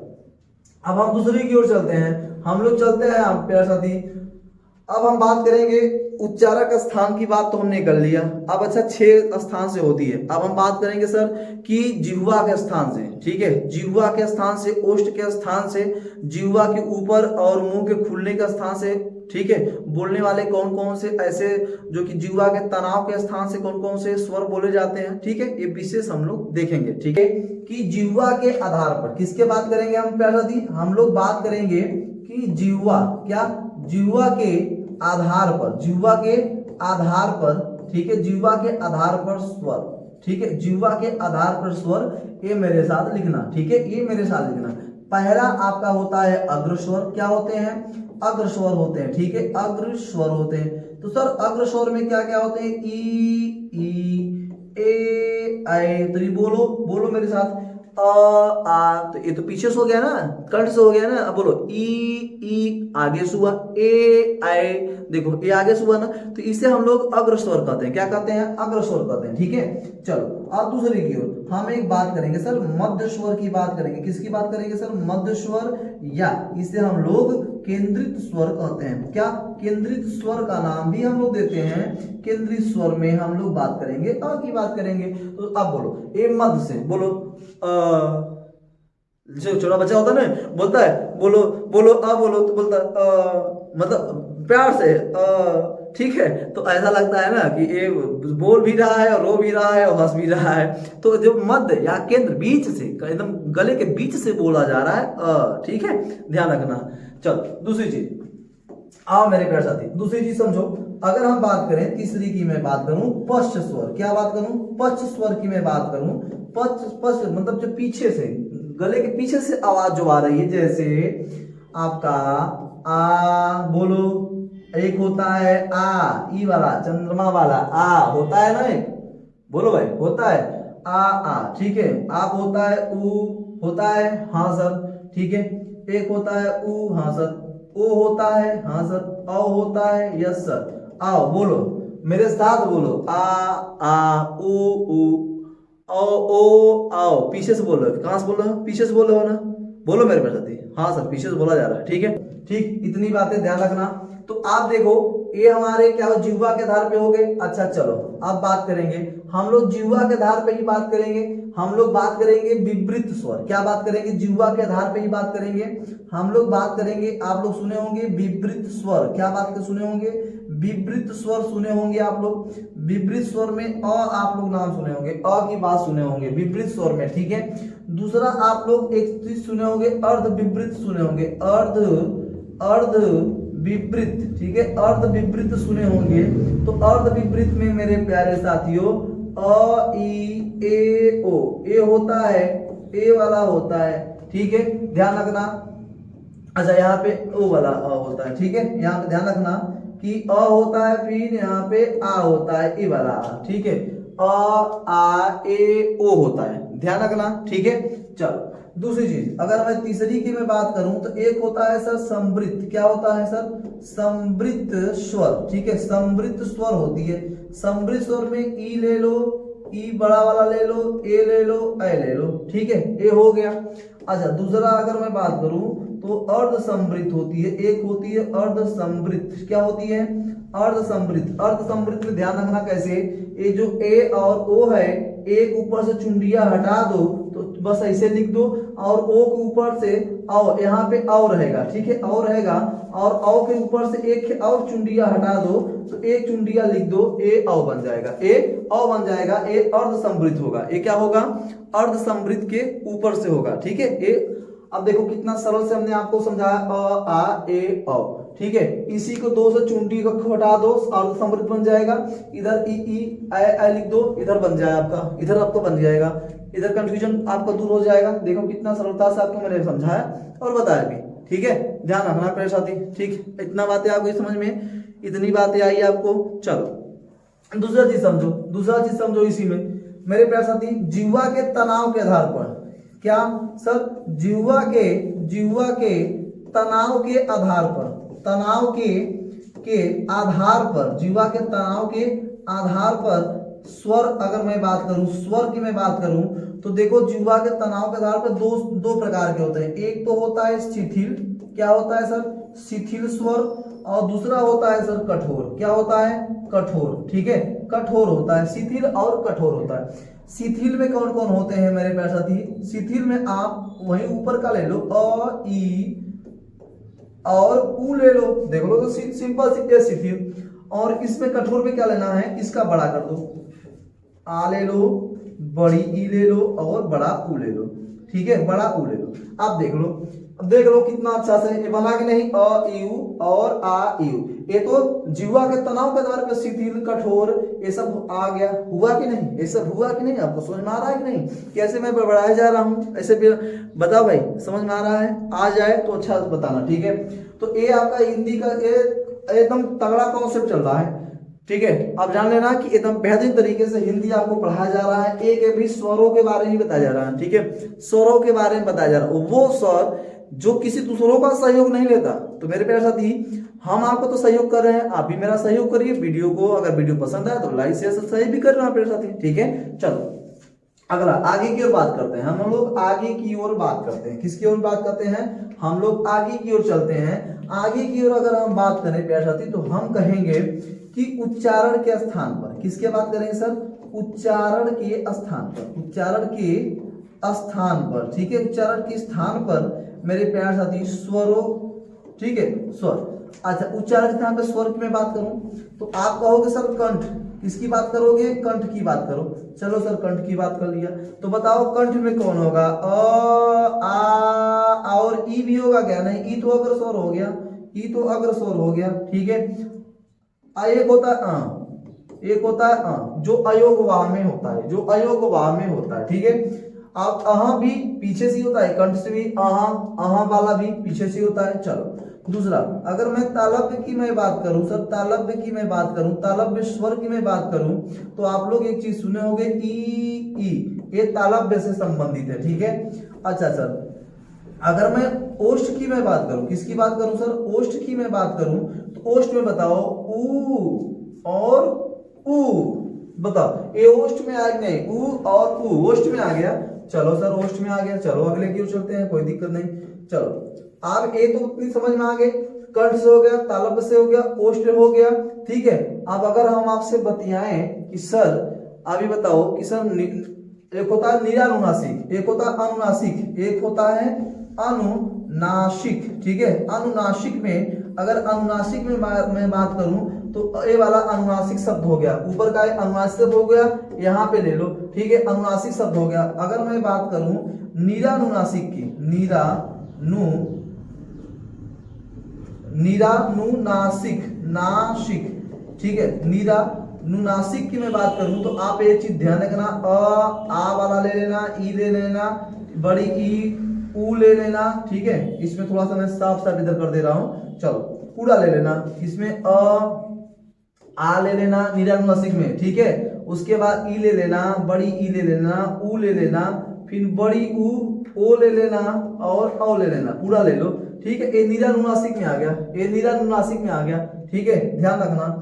अब हम दूसरी की ओर चलते हैं, हम लोग चलते हैं प्यारे साथी। अब हम बात करेंगे उच्चारक स्थान की बात तो हमने कर लिया। अब अच्छा 6 स्थान से होती है। अब हम बात करेंगे सर कि जिह्वा के स्थान से, ठीक है, जिह्वा के स्थान से, ओष्ठ के स्थान से, जिह्वा के ऊपर और मुंह के खुलने के स्थान से, ठीक है। बोलने वाले कौन कौन से ऐसे जो कि जिह्वा के तनाव के स्थान से कौन कौन से स्वर बोले जाते हैं, ठीक है, ये विशेष हम लोग देखेंगे, ठीक है। कि जिह्वा के आधार पर किसके बात करेंगे हम प्यारे साथी? हम लोग बात करेंगे कि जिह्वा, क्या, जिह्वा के आधार पर, जिह्वा के आधार पर, ठीक है, जिह्वा के आधार पर स्वर, ठीक है, जिह्वा के आधार पर स्वर, ये मेरे साथ लिखना, ठीक है, ये मेरे साथ लिखना। पहला आपका होता है अग्रस्वर। क्या होते हैं? अग्रस्वर होते हैं, ठीक है, अग्रस्वर होते हैं। तो सर अग्रस्वर में क्या क्या होते हैं? ई ए ऐ। तो ये बोलो बोलो मेरे साथ, आ। तो ये तो पीछे से हो गया ना, कंठ से हो गया ना। अब बोलो ई आगे से हुआ, ए आए, देखो ये आगे से हुआ ना, तो इसे हम लोग अग्रस्वर कहते हैं। क्या कहते हैं? अग्रस्वर कहते हैं, ठीक है। चलो अब दूसरी की ओर हम एक बात करेंगे सर, मध्य स्वर की बात करेंगे। किसकी बात करेंगे सर? मध्य स्वर, या इसे हम लोग केंद्रित स्वर कहते हैं। क्या? केंद्रित स्वर का नाम भी हम लोग देते हैं। केंद्रित स्वर में हम लोग बात करेंगे अ की बात करेंगे। तो अब बोलो ए मध्य से बोलो जो छोटा बच्चा होता है ना, बोलता है बोलो बोलो अ बोलो तो बोलता मतलब प्यार से ठीक है। तो ऐसा लगता है ना कि ये बोल भी रहा है और रो भी रहा है और हंस भी रहा है। तो जो मध्य या केंद्र बीच से एकदम गले के बीच से बोला जा रहा है, ठीक है, ध्यान रखना। चलो दूसरी चीज, आओ मेरे प्यारे साथी, दूसरी चीज समझो। अगर हम बात करें तीसरी की, मैं बात करूं पश्च स्वर। क्या बात करूं? पश्च स्वर की मैं बात करूं। पश्च मतलब जो पीछे से, गले के पीछे से आवाज जो आ रही है, जैसे आपका आ बोलो, एक होता है आ ई वाला चंद्रमा वाला आ होता है ना, एक बोलो भाई होता है आ, ठीक है। आप होता है ऊ होता है, हाँ सर, ठीक है। एक होता है ऊ, हाँ सर। ओ होता है, हाँ सर। औ होता है, यस सर। आओ बोलो मेरे साथ बोलो, आ ऊ ओ आओ। पीछे से बोलो, कहां से बोलो? पीछे से बोलो ना, बोलो मेरे साथी। हाँ सर, पीछे से बोला जा रहा है, ठीक है, ठीक। इतनी बातें ध्यान रखना। तो आप देखो ये हमारे क्या हो, जिह्वा के आधार पे हो गए। अच्छा चलो अब बात करेंगे हम लोग जिह्वा के आधार पे ही बात करेंगे। हम लोग बात करेंगे विवृत स्वर। क्या बात करेंगे? जिह्वा के आधार पे ही बात करेंगे हम लोग। बात करेंगे, आप लोग सुने होंगे विवृत स्वर। क्या बात के सुने होंगे? विवृत स्वर सुने होंगे आप लोग। विवृत स्वर में अ आप लोग नाम सुने होंगे, अ की बात सुने होंगे विवृत स्वर में, ठीक है। दूसरा आप लोग एक चीज सुने होंगे, अर्ध विवृत सुने होंगे, अर्ध विवृत, ठीक है, अर्ध विवृत सुने होंगे। तो अर्ध विवृत में मेरे प्यारे साथियों अ ई ए ओ, ए होता है, ए वाला होता है, ठीक है, ध्यान रखना। अच्छा यहाँ पे ओ वाला अ होता है, ठीक है, यहाँ पे ध्यान रखना कि अ होता है, फिर यहाँ पे आ होता है, ए वाला आ, ठीक है, अ आ ए ओ होता है, ध्यान रखना, ठीक है। चलो दूसरी चीज, अगर मैं तीसरी की मैं बात करूं तो एक होता है सर समवृत्त। क्या होता है सर? समवृत्त स्वर, ठीक है, समवृत्त स्वर होती है। समवृत्त स्वर में ई ले लो, ई बड़ा वाला ले लो, ए ले लो, ऐ ले लो, ठीक है, ए हो गया। अच्छा दूसरा अगर मैं बात करूं तो अर्धसमृद्ध होती है, एक होती है अर्धसमृद्ध। क्या होती है? अर्धसमृद्ध। अर्धसमृद्ध में ध्यान रखना कैसे, ये जो ए और ओ है, एक ऊपर से चुंडिया हटा दो तो बस ऐसे लिख दो, और ओ के ऊपर से औ, यहाँ पे औ रहेगा, ठीक है, औ रहेगा, और औ के ऊपर से एक और चुंडिया हटा दो तो एक चुंडिया लिख दो, ए औ बन जाएगा, ए औ बन जाएगा, ए अर्धसमृद्ध होगा। ये क्या होगा? अर्धसमृद्ध के ऊपर से होगा, ठीक है। ए अब देखो कितना सरल से हमने आपको समझाया, अ आ ए औ, ठीक है। इसी को दो से चुंडी को हटा दो, अर्धसमृद्ध बन जाएगा। इधर ई ऐ लिख दो, इधर बन जाए आपका, इधर आपको बन जाएगा, इधर कंफ्यूजन आपका दूर हो जाएगा। देखो कितना सरलता से आपको मैंने समझाया और बताया भी, ठीक है। ध्यान रखना प्यारे साथी, ठीक। इतना बातें आपको समझ में, इतनी बातें आई आपको। चलो दूसरा चीज समझो, दूसरा चीज समझो इसी में मेरे प्यारे साथी, जिह्वा के तनाव के आधार पर। क्या सर? जिह्वा के तनाव के आधार पर, तनाव के आधार पर, जिह्वा के तनाव के आधार पर स्वर, अगर मैं बात करूं, स्वर की मैं बात करूं तो देखो जिह्वा के तनाव के आधार पर दो प्रकार के होते हैं। एक तो होता है शिथिल, क्या होता है सर? शिथिल स्वर, और दूसरा होता है सर कठोर। क्या होता है? कठोर, ठीक है, कठोर होता है, शिथिल और कठोर होता है। शिथिल में कौन कौन होते हैं मेरे प्यारे साथी? शिथिल में आप वहीं ऊपर का ले लो, अ ई और ऊ ले लो, देख लो तो सिंपल सी शिथिल। और इसमें कठोर में क्या लेना है? इसका बड़ा कर दो, आ ले लो, बड़ी ई ले लो और बड़ा ऊ ले लो, ठीक है, बड़ा ऊ ले लो। आप देख लो, अब देख लो कितना अच्छा से ये बना कि नहीं, अ यू और आ यू। ये तो जिह्वा के तनाव के आधार पर शिथिल, कठोर, ये सब आ गया। हुआ कि नहीं? ये सब हुआ कि नहीं? आपको समझ में आ रहा है कि नहीं? कैसे मैं बढ़ाया जा रहा हूँ, ऐसे भी बताओ भाई, समझ में आ रहा है? आ जाए तो अच्छा बताना, ठीक है। तो ये आपका हिंदी का एकदम तगड़ा कॉन्सेप्ट चल रहा है, ठीक है। आप जान लेना कि एकदम बेहतरीन तरीके से हिंदी आपको पढ़ाया जा रहा है। एक भी स्वरों के बारे में बताया जा रहा है, ठीक है, स्वरों के बारे में बताया जा रहा है। वो स्वर जो किसी दूसरों का सहयोग नहीं लेता। तो मेरे प्यारे साथी, हम आपको तो सहयोग कर रहे हैं, आप भी मेरा सहयोग करिए। वीडियो को अगर वीडियो पसंद आए तो लाइक शेयर सब्सक्राइब भी कर रहे हैं मेरे साथी, ठीक है। चलो अगला आगे की ओर बात करते हैं। हम लोग आगे की ओर बात करते हैं। किसकी ओर बात करते हैं? हम लोग आगे की ओर चलते हैं। आगे की ओर अगर हम बात करें प्यारे साथी, तो हम कहेंगे कि उच्चारण के स्थान पर, किसके बात करेंगे सर? उच्चारण के स्थान पर, उच्चारण के स्थान पर, ठीक है। उच्चारण के स्थान पर मेरे प्यारे साथी स्वरों, ठीक है, स्वर। अच्छा, उच्चारण के स्थान पर स्वर की मैं बात करूं तो आप कहोगे सर कंठ, किसकी बात करोगे? कंठ की बात करो। चलो सर कंठ की बात कर लिया, तो बताओ कंठ में कौन होगा? अ आ और ई भी होगा क्या? नहीं, ई तो अग्र स्वर हो गया, ई तो अग्र स्वर हो गया, ठीक है। एक होता है एक होता है जो अयोग वाह में होता है, जो अयोग वाह में होता है, ठीक है। आप अहा भी पीछे से होता है, कंठ से भी अहा, अहा वाला भी पीछे से होता है। चलो दूसरा, अगर मैं तालव्य की मैं बात करूं सर, तालव्य की मैं बात करूं, तालव्य स्वर की मैं बात करूं, तो आप लोग एक चीज सुने होंगे ई, ये तालव्य से संबंधित है, ठीक है। अच्छा सर, अगर मैं ओष्ठ की मैं बात करूं, किसकी बात करूं सर? ओष्ठ की मैं बात करूं, तो ओष्ठ में बताओ ऊ और ऊ, बताओ ये ओष्ठ में आ गया नहीं? ऊ और ऊ ओष्ठ में आ गया। चलो सर ओष्ठ में आ गया, चलो अगले की ओर चलते हैं, कोई दिक्कत नहीं। चलो आप ए तो उतनी समझ में आ गए, कंठ से हो गया, तालव्य से हो गया, ओष्ठ हो गया, ठीक है। अब अगर हम आपसे बतियाएं कि सर अभी बताओ कि सर एक होता है निरानुनासिक, एक होता है अनुनासिक, एक होता है अनुनासिक, ठीक है। अनुनासिक में अगर अनुनासिक में मैं बात करूं तो ये वाला अनुनासिक शब्द हो गया, ऊपर का अनुनासिक शब्द हो गया, यहाँ पे ले लो, ठीक है, अनुनासिक शब्द हो गया। अगर मैं बात करूं निरानुनासिक की, निरानुनासिक, नासिक, ठीक है, निरानुनासिक की मैं बात करूं तो आप ये चीज ध्यान रखना, आ वाला ले लेना, ई ले लेना, बड़ी ई, ऊ ले लेना, ठीक है। इसमें थोड़ा सा मैं साफ साफ इधर कर दे रहा हूं, चलो पूरा ले लेना। इसमें आ ले लेना निरानुनासिक में, ठीक है। उसके बाद ई ले लेना, बड़ी ई ले लेना, ऊ ले लेना, फिर बड़ी ऊ, ओ ले लेना और औ ले लेना, पूरा ले लो, ठीक है। ये निरानुनासिक में आ गया, ये निरानुनासिक में आ गया, ठीक है, ध्यान रखना।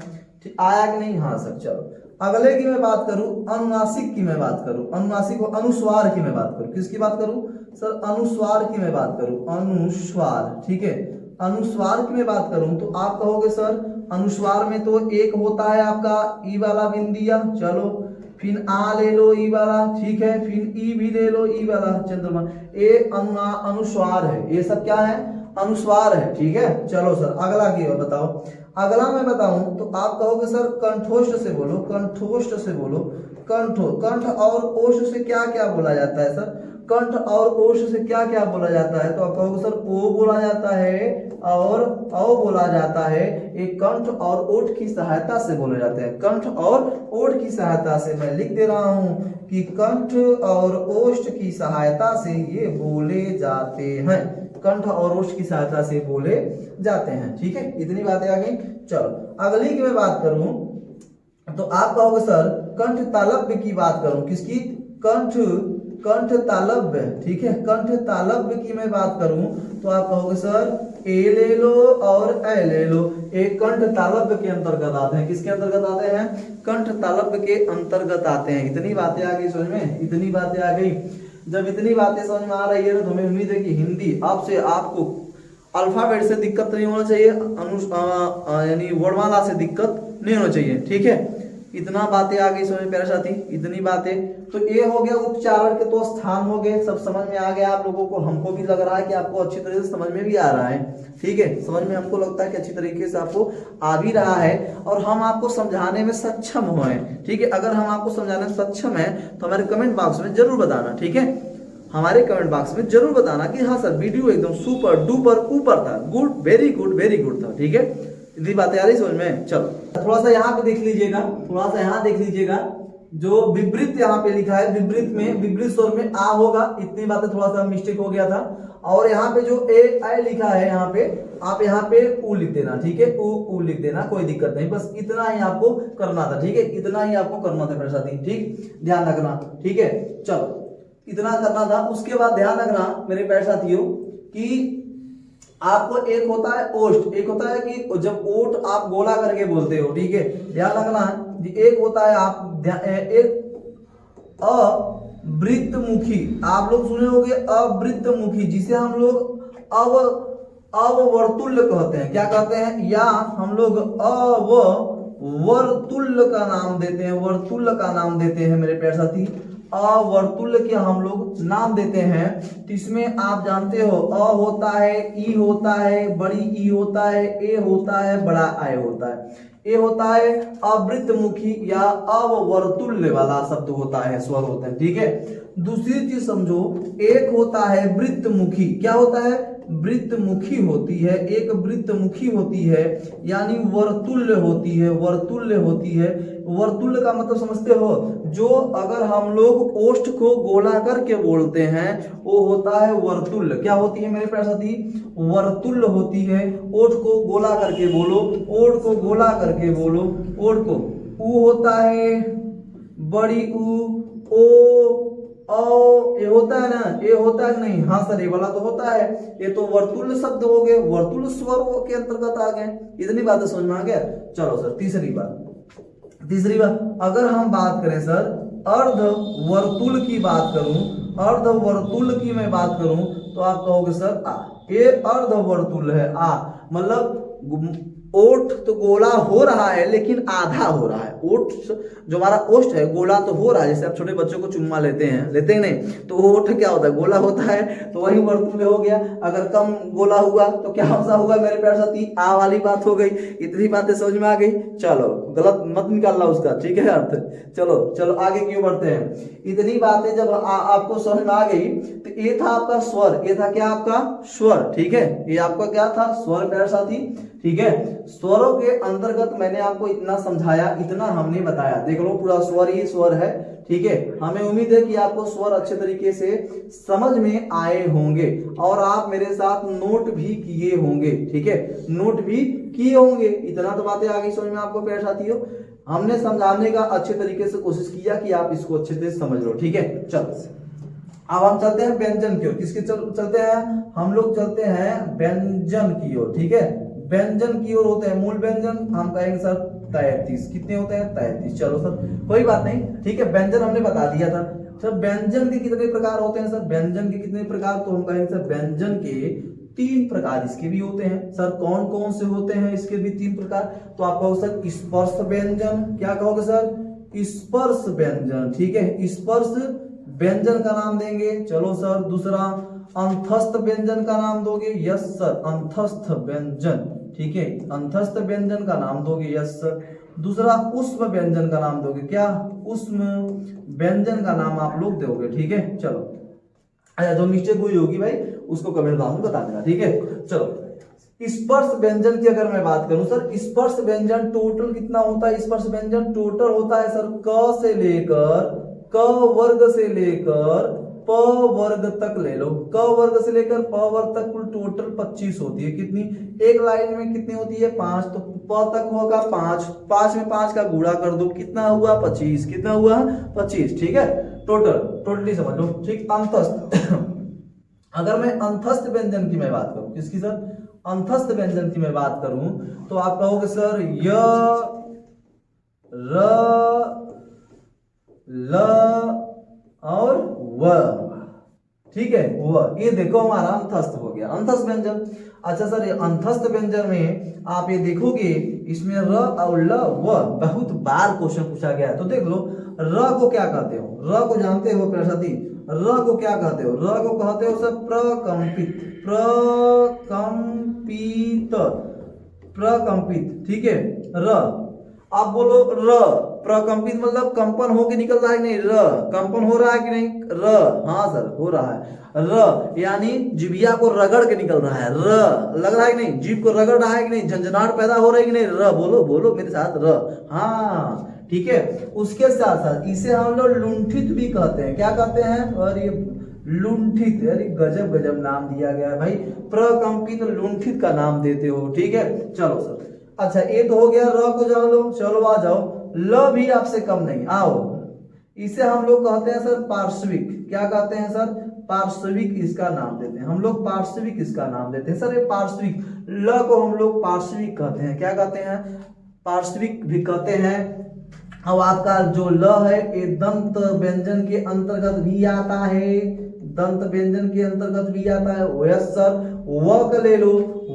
आया कि नहीं? हाँ सर। चलो अगले की मैं बात करूं, अनुनासिक की मैं बात करूं, अनुनासिक अनुस्वार की मैं बात करूं, किसकी बात करूं? सर अनुस्वार की मैं बात करूं, अनुस्वार, ठीक है, अनुस्वार की मैं बात करूं तो आप कहोगे सर अनुस्वार में तो एक होता है आपका ई वाला बिंदिया, चलो फिर आ ले लो ई वाला, ठीक है, फिर ई भी ले लो ई वाला चंद्रमा, ये अनुस्वार है, ये सब क्या है, अनुस्वार है, ठीक है। चलो सर अगला की बताओ, अगला मैं बताऊं तो आप कहोगे सर कंठोष्ठ से बोलो, कंठोष्ठ से बोलो, कंठ और ओष्ठ से क्या क्या बोला जाता है सर, कंठ और ओष्ठ से क्या क्या बोला जाता है, तो आप कहोगे सर ओ बोला जाता है और औ बोला जाता है, एक कंठ और ओठ की सहायता से बोले जाते हैं, कंठ और ओठ की सहायता से, मैं लिख दे रहा हूं कि कंठ और ओष्ठ की सहायता से ये बोले जाते हैं, कंठ और ओष्ठ की सहायता से बोले जाते हैं, ठीक है। इतनी बातें आ गई। चलो अगली की मैं बात करूं तो आप कहोगे सर कंठ तालव्य की बात करूं, किसकी, कंठ तालव्य, ठीक है, कंठ तालव्य की मैं बात करूं तो आप कहोगे सर ए ले लो और ए ले लो, एक कंठ तालव्य के अंतर्गत आते हैं, किसके अंतर्गत आते हैं, कंठ तालव्य के अंतर्गत आते हैं। इतनी बातें आ गई समझ में, इतनी बातें आ गई। जब इतनी बातें समझ में आ रही है तो हमें उम्मीद है कि हिंदी अब से आपको अल्फाबेट से दिक्कत नहीं होना चाहिए, यानी वर्णमाला से दिक्कत नहीं होना चाहिए, ठीक है। इतना बातें आ गई समझ में प्यारे साथी, इतनी बातें तो ये हो गया उच्चारण के तो स्थान हो गए, सब समझ में आ गया आप लोगों को, हमको भी लग रहा है कि आपको अच्छी तरीके से समझ में भी आ रहा है, ठीक है, समझ में हमको लगता है कि अच्छी तरीके से आपको आ भी रहा है और हम आपको समझाने में सक्षम हुए, ठीक है। अगर हम आपको समझाने में सक्षम है तो हमारे कमेंट बॉक्स में जरूर बताना, ठीक है, हमारे कमेंट बॉक्स में जरूर बताना कि हाँ सर वीडियो एकदम सुपर डुपर ऊपर था, गुड, वेरी गुड था, ठीक है। इतनी बातें आ रही समझ में। चलो थोड़ा सा यहाँ पे देख लीजिएगा, थोड़ा सा यहाँ देख लीजिएगा, जो विपरीत यहाँ पे लिखा है, विपरीत में, विपरीत स्वर में आ होगा, इतनी बातें थोड़ा सा मिस्टेक हो गया था। और यहाँ पे जो ए लिखा है यहाँ पे, आप यहाँ पे उ लिख देना, ठीक है, उ लिख देना, कोई दिक्कत नहीं, बस इतना ही आपको करना था, ठीक है, इतना ही आपको करना था मेरे साथी, ठीक, ध्यान रखना, ठीक है। चलो इतना करना था। उसके बाद ध्यान रखना मेरे प्यारे साथियों कि आपको एक होता है ओष्ठ, एक होता है कि जब ओठ आप गोला करके बोलते हो, ठीक है, ध्यान रखना, एक होता है आप एक अवृत्तमुखी, आप लोग सुने होंगे अवृत्तमुखी, जिसे हम लोग अववर्तुल्य कहते हैं, क्या कहते हैं, या हम लोग अववर्तुल्य का नाम देते हैं, वर्तुल्य का नाम देते हैं मेरे प्यारे साथी, अवर्तुल्य के हम लोग नाम देते हैं। तो इसमें आप जानते हो अ होता है, ई होता है, बड़ी ई होता है, ए होता है, बड़ा आय होता है, ए होता है अवृत्तमुखी या अववर्तुल्य वाला शब्द होता है, स्वर होते हैं, ठीक है। दूसरी चीज समझो, एक होता है वृत्तमुखी, क्या होता है, वृत्तमुखी होती है, एक वृत्तमुखी होती है, यानी वर्तुल्य होती है, वर्तुल्य होती है। वर्तुल्य का मतलब समझते हो, जो अगर हम लोग ओष्ठ को गोला करके बोलते हैं वो होता है वर्तुल्य, क्या होती है मेरे प्यारे साथी, वर्तुल्य होती है। ओठ को गोला करके बोलो, ओठ को गोला करके बोलो, ओठ को, ऊ होता है बड़ी ऊ, ओ ये होता है ना, ये होता है नहीं, हाँ सर ये वाला तो होता है, ये तो वर्तुल्य शब्द हो गए, वर्तुल्य स्वर के अंतर्गत आ गए। इतनी बातें समझ में आ गया। चलो सर तीसरी बात, अगर हम बात करें सर अर्ध वर्तुल की बात करूं, अर्ध वर्तुल की मैं बात करूं तो आप कहोगे सर आ, ये अर्ध वर्तुल है, आ मतलब ओठ तो गोला हो रहा है लेकिन आधा हो रहा है, ओठ जो हमारा ओष्ठ है गोला तो हो रहा है, जैसे आप छोटे बच्चों को चुम्मा लेते हैं नहीं, तो ओठ क्या होता है, गोला होता है, तो वही वर्तुल हो गया। अगर कम गोला हुआ तो क्या सा हुआ मेरे प्यारे साथी, आ वाली बात हो गई। इतनी बातें समझ में आ गई। चलो गलत मत निकालना उसका, ठीक है अर्थ। चलो आगे क्यों बढ़ते हैं। इतनी बातें जब आपको समझ में आ गई तो ये था आपका स्वर, ये था क्या आपका स्वर, ठीक है, ये आपका क्या था स्वर प्यारे साथी, ठीक है। स्वरों के अंतर्गत मैंने आपको इतना समझाया, इतना हमने बताया, देख लो पूरा स्वर ही स्वर है, ठीक है। हमें उम्मीद है कि आपको स्वर अच्छे तरीके से समझ में आए होंगे और आप मेरे साथ नोट भी किए होंगे, ठीक है, नोट भी किए होंगे। इतना तो बातें आ गई समझ में आपको प्यारे साथियों। हमने समझाने का अच्छे तरीके से कोशिश किया कि आप इसको अच्छे से समझ लो, ठीक है। चलो अब हम चलते हैं व्यंजन की ओर। किसके चलते हैं हम लोग, चलते हैं व्यंजन की ओर, ठीक है। व्यंजन की ओर होते हैं मूल व्यंजन, हम कहेंगे सर 33, कितने होते हैं 33। चलो सर कोई बात नहीं, ठीक है, व्यंजन हमने बता दिया था। सर व्यंजन के कितने प्रकार होते हैं सर? व्यंजन के कितने प्रकार? तो हम कहेंगे सर व्यंजन के 3 प्रकार इसके भी होते हैं। सर कौन कौन से होते हैं इसके भी 3 प्रकार? तो आप कहोगे सर स्पर्श व्यंजन। क्या कहोगे सर? स्पर्श व्यंजन। ठीक है, स्पर्श व्यंजन का नाम देंगे। चलो सर दूसरा अंतस्थ व्यंजन का नाम दोगे? यस सर, अंतस्थ व्यंजन। ठीक है, अंतस्थ व्यंजन का नाम दोगे? Yes sir. दूसरा ऊष्म व्यंजन का नाम दोगे? क्या? ऊष्म व्यंजन का नाम आप लोग दोगे। ठीक है, चलो अच्छा जो मिस्टेक हुई होगी भाई उसको कमेंट बॉक्स में बता देना। ठीक है, चलो स्पर्श व्यंजन की अगर मैं बात करूं सर, स्पर्श व्यंजन टोटल कितना होता है? स्पर्श व्यंजन टोटल होता है सर क से लेकर, क वर्ग से लेकर प वर्ग तक ले लो, क वर्ग से लेकर प वर्ग तक कुल टोटल 25 होती है। कितनी? एक लाइन में कितनी होती है? 5। तो प तक होगा 5, 5 में 5 का गुणा कर दो, कितना हुआ? 25। कितना हुआ? 25। ठीक है, टोटली समझ लो। ठीक, अंतस्थ अगर मैं अंतस्थ व्यंजन की मैं बात करूं, किसकी सर? अंतस्थ व्यंजन की मैं बात करूं तो आप कहोगे सर य, र, ल और व। ठीक है, व। ये देखो हमारा अंतस्थ हो गया, अंतस्थ व्यंजन। अच्छा सर ये अंतस्थ व्यंजन में आप ये देखोगे इसमें र और ल व बहुत बार क्वेश्चन पूछा गया है। तो देख लो र को क्या कहते हो? र को जानते हो प्रसादी? र को क्या कहते हो? र को कहते हो सर प्रकंपित, प्रकंपित, प्रकंपित। ठीक है, र। आप बोलो र प्रकंपित मतलब कंपन होके निकल रहा है कि नहीं? र कंपन हो रहा है कि नहीं? र, हाँ सर हो रहा है। र यानी जिभिया को रगड़ के निकल रहा है। र लग रहा है कि नहीं? जीभ को रगड़ रहा है कि नहीं? झंझनाहट पैदा हो रही है कि नहीं? र बोलो, बोलो मेरे साथ, र। हाँ ठीक है, उसके साथ साथ इसे हम लोग लुंठित भी कहते हैं। क्या कहते हैं? और ये लुंठित, अरे गजब गजब नाम दिया गया है भाई, प्रकंपित लुंठित का नाम देते हो। ठीक है, चलो सर। अच्छा ये तो हो गया, र को जान लो। चलो आ जाओ, ल भी आपसे कम नहीं, आओ। इसे हम लोग कहते हैं सर पार्श्विक। क्या कहते हैं सर? पार्श्विक इसका नाम देते हैं हम लोग, पार्श्विक इसका नाम देते हैं सर। ये पार्श्विक, ल को हम लोग पार्श्विक कहते हैं। क्या कहते हैं? पार्श्विक भी कहते हैं। अब आपका जो ल है ये दंत व्यंजन के अंतर्गत भी आता है, दंत व्यंजन के अंतर्गत भी आता है। Yes sir. व का ले लो,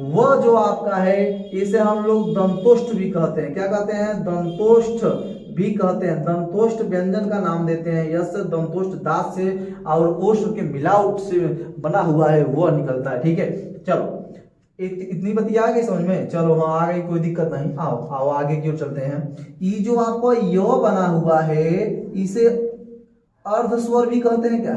व जो आपका है इसे हम लोग दंतोष्ठ भी कहते हैं। क्या कहते हैं? दंतोष्ठ भी कहते हैं, दंतोष्ठ व्यंजन का नाम देते हैं। यस सर, दंतोष्ठ दांत से और ओष्ठ के मिलावट से बना हुआ है, वो निकलता है। ठीक है, चलो इतनी बती आ गई समझ में? चलो हाँ आ गई, कोई दिक्कत नहीं। आओ आओ आगे क्यों चलते हैं। ये जो आपको य बना हुआ है इसे अर्ध स्वर भी कहते हैं। क्या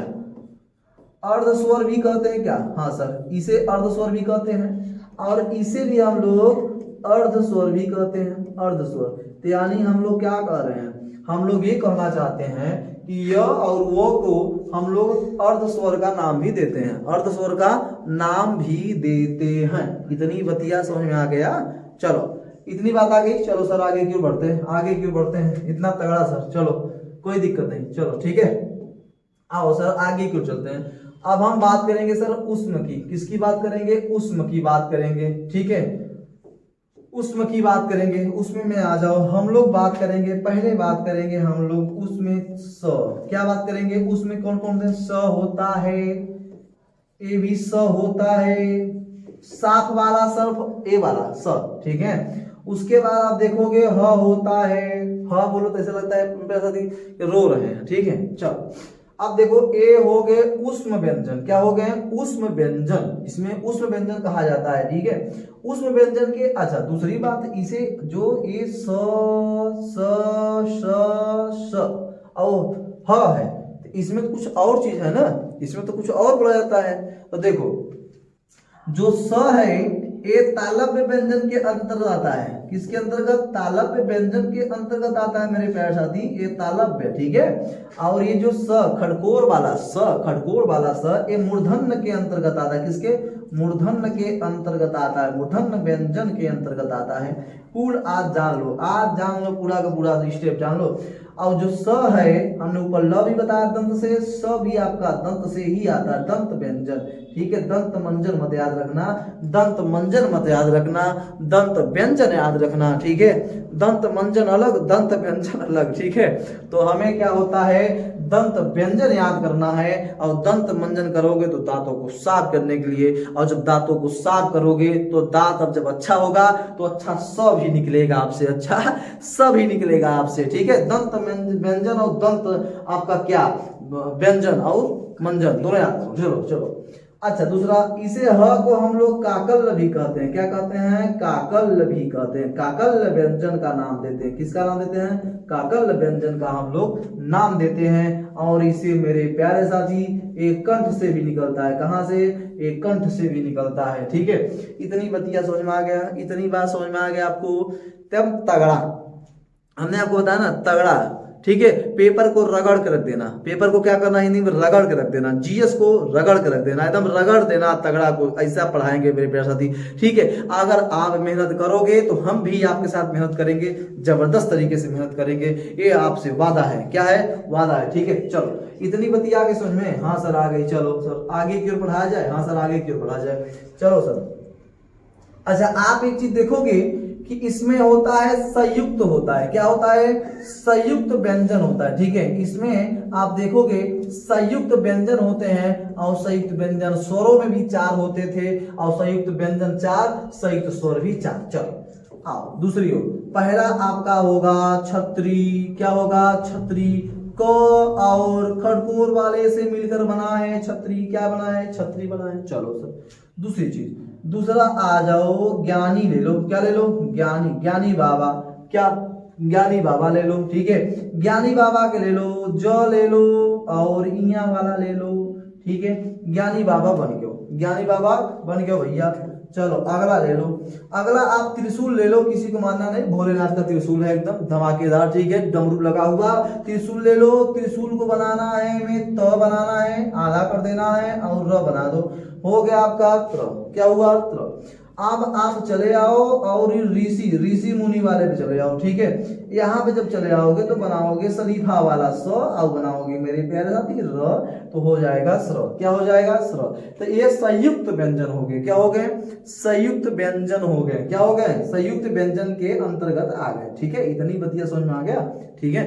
अर्ध स्वर भी कहते हैं? क्या हाँ सर, इसे अर्ध स्वर भी कहते हैं और इसे भी हम लोग अर्ध स्वर भी कहते हैं। अर्ध स्वर तो यानी हम लोग क्या कह रहे हैं? हम लोग ये कहना चाहते हैं कि य और वो को हम लोग अर्ध स्वर का नाम भी देते हैं, अर्ध स्वर का नाम भी देते हैं। इतनी बतिया समझ में आ गया? चलो इतनी बात आ गई। चलो सर आगे क्यों बढ़ते हैं, आगे क्यों बढ़ते हैं? इतना तगड़ा सर, चलो कोई दिक्कत नहीं, चलो ठीक है। आओ सर आगे क्यों चलते हैं। अब हम बात करेंगे सर उष्म की। किसकी बात करेंगे? उष्म की बात करेंगे। ठीक है, उष्म की बात करेंगे। उसमें में आ जाओ, हम लोग बात करेंगे, पहले बात करेंगे हम लोग उसमें स। क्या बात करेंगे? उसमें कौन कौन से स होता है? ए भी स होता है, साफ वाला स, ए वाला स। ठीक है, उसके बाद आप देखोगे ह होता है। ह बोलो तो ऐसा लगता है रो रहे हैं। ठीक है, चलो अब देखो ए हो गए उष्म व्यंजन। क्या हो गए? उष्म व्यंजन। इसमें उष्म व्यंजन कहा जाता है। ठीक है, उष्म व्यंजन के अच्छा दूसरी बात, इसे जो ये स स श श और ह है, तो इसमें तो कुछ और चीज है ना, इसमें तो कुछ और बोला जाता है। तो देखो जो स है ये तालव्य व्यंजन के अंतर्गत आता है। किसके अंतर्गत? तालव्य व्यंजन के अंतर्गत आता है मेरे प्यारे साथी, ये तालव्य। ठीक है, और ये जो स खड़कोर वाला स, खड़कोर वाला स ये मूर्धन्य के अंतर्गत आता है। किसके? मूर्धन्य के अंतर्गत आता है, मूर्धन्य व्यंजन के अंतर्गत आता है। पूर्ण आज जान लो, आज जान लो, पूरा का पूरा स्टेप जान लो। और जो स है हमने ऊपर ल भी बताया दंत से, स भी आपका दंत से ही आता है, दंत व्यंजन। ठीक है, दंत मंजन मत याद रखना, दंत मंजन मत याद रखना, दंत व्यंजन याद रखना। ठीक है, दंत मंजन अलग, दंत व्यंजन अलग। ठीक है, तो हमें क्या होता है, दंत व्यंजन याद करना है और दंत मंजन करोगे तो दांतों को साफ करने के लिए, और जब दांतों को साफ करोगे तो दांत अब जब अच्छा होगा तो अच्छा स भी निकलेगा आपसे, अच्छा स भी निकलेगा आपसे। ठीक है, दंत व्यंजन और दंत आपका क्या व्यंजन और मंजन दोनों याद करो। चलो चलो, अच्छा दूसरा, इसे ह को हम लोग काकल्ल भी कहते हैं। क्या कहते हैं, काकल्ल भी कहते हैं। काकल्ल व्यंजन का नाम देते हैं। किसका नाम देते हैं, काकल्ल व्यंजन का हम लोग नाम देते हैं। और इसे मेरे प्यारे साथी एक कंठ से भी निकलता है। कहां से, एक कंठ से भी निकलता है। ठीक है, इतनी बतिया समझ में आ गया, इतनी बात समझ में आ गया आपको। तब तगड़ा, हमने आपको बताया ना तगड़ा। ठीक है, पेपर को रगड़ के रख देना, पेपर को क्या करना, हिंदी में रगड़ के रख देना, जीएस को रगड़ के रख देना, एकदम रगड़ देना तगड़ा को, ऐसा पढ़ाएंगे मेरे प्यारे साथी। ठीक है, अगर आप मेहनत करोगे तो हम भी आपके साथ मेहनत करेंगे, जबरदस्त तरीके से मेहनत करेंगे, ये आपसे वादा है। क्या है, वादा है। ठीक है, चलो इतनी बती आगे समझ में, हाँ सर आ गई। चलो सर आगे की ओर पढ़ाया जाए, हाँ सर आगे की ओर पढ़ाया जाए। चलो सर, अच्छा आप एक चीज देखोगे कि इसमें होता है संयुक्त होता है। क्या होता है, संयुक्त व्यंजन होता है। ठीक है, इसमें आप देखोगे संयुक्त व्यंजन होते हैं, और संयुक्त व्यंजन स्वरों में भी 4 होते थे, और संयुक्त व्यंजन 4, संयुक्त स्वर भी 4। चलो आओ दूसरी ओर, पहला आपका होगा छतरी। क्या होगा, छतरी। क और खड़कोर वाले से मिलकर बना है छतरी। क्या बना है, छतरी बना है। चलो सर दूसरी चीज, दूसरा आ जाओ ज्ञानी ले लो। क्या ले लो, ज्ञानी, ज्ञानी बाबा। क्या, ज्ञानी बाबा ले लो। ठीक है, ज्ञानी बाबा के ले लो, ज ले लो और इया वाला ले लो। ठीक है, ज्ञानी बाबा बन गयो, ज्ञानी बाबा बन गयो भैया। चलो अगला ले लो, अगला आप त्रिशूल ले लो। किसी को मानना नहीं, भोलेनाथ का त्रिशूल है एकदम धमाकेदार। ठीक है, डमरू लगा हुआ त्रिशूल ले लो। त्रिशूल को बनाना है में त बनाना है, आधा कर देना है और र बना दो, हो गया आपका त्र। क्या हुआ, त्र। अब आप चले आओ और ऋषि, ऋषि मुनि वाले पे चले आओ। ठीक है, यहाँ पे जब चले आओगे तो बनाओगे शरीफा वाला स, और बनाओगे मेरे प्यारे साथी र, तो हो जाएगा स्र। क्या हो जाएगा, स्र। तो ये संयुक्त व्यंजन हो गए। क्या हो गए, संयुक्त व्यंजन हो गए। क्या हो गए, संयुक्त व्यंजन के अंतर्गत आ गए। ठीक है, इतनी बतिया समझ में आ गया। ठीक है,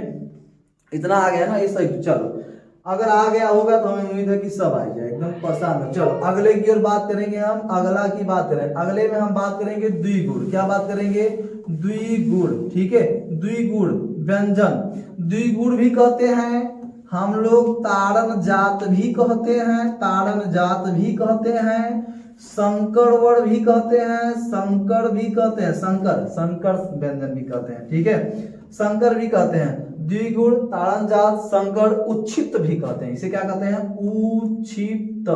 इतना आ गया ना ये संयुक्त। चलो अगर आ गया होगा तो हमें उम्मीद है कि सब आ जाए एकदम पसंद। चलो अगले की ओर बात करेंगे हम, अगला की बात करें। अगले में हम बात करेंगे द्विगुण। क्या बात करेंगे, द्विगुण। ठीक है, द्विगुण व्यंजन, द्विगुण भी कहते हैं हम लोग, ताड़न जात भी कहते हैं, ताड़न जात भी कहते हैं, संकर वर्ण भी कहते हैं, संकर भी कहते हैं, संकर, संकर व्यंजन भी कहते हैं। ठीक है, संकर भी कहते हैं, द्विगुण, ताड़न जात, संकर, उच्छिप्त भी कहते हैं। इसे क्या कहते हैं, उच्छिप्त,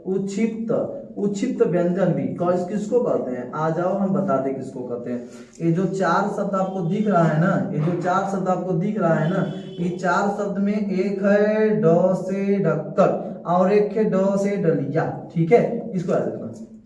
उच्छिप्त, उच्छिप्त व्यंजन भी किसको कहते हैं, आ जाओ हम बताते किसको कहते हैं। ये जो 4 शब्द आपको दिख रहा है ना, ये जो 4 शब्द आपको दिख रहा है ना, ये 4 शब्द में एक है ड से ढक्कन और एक है ड से डलिया। ठीक है, इसको याद रखना,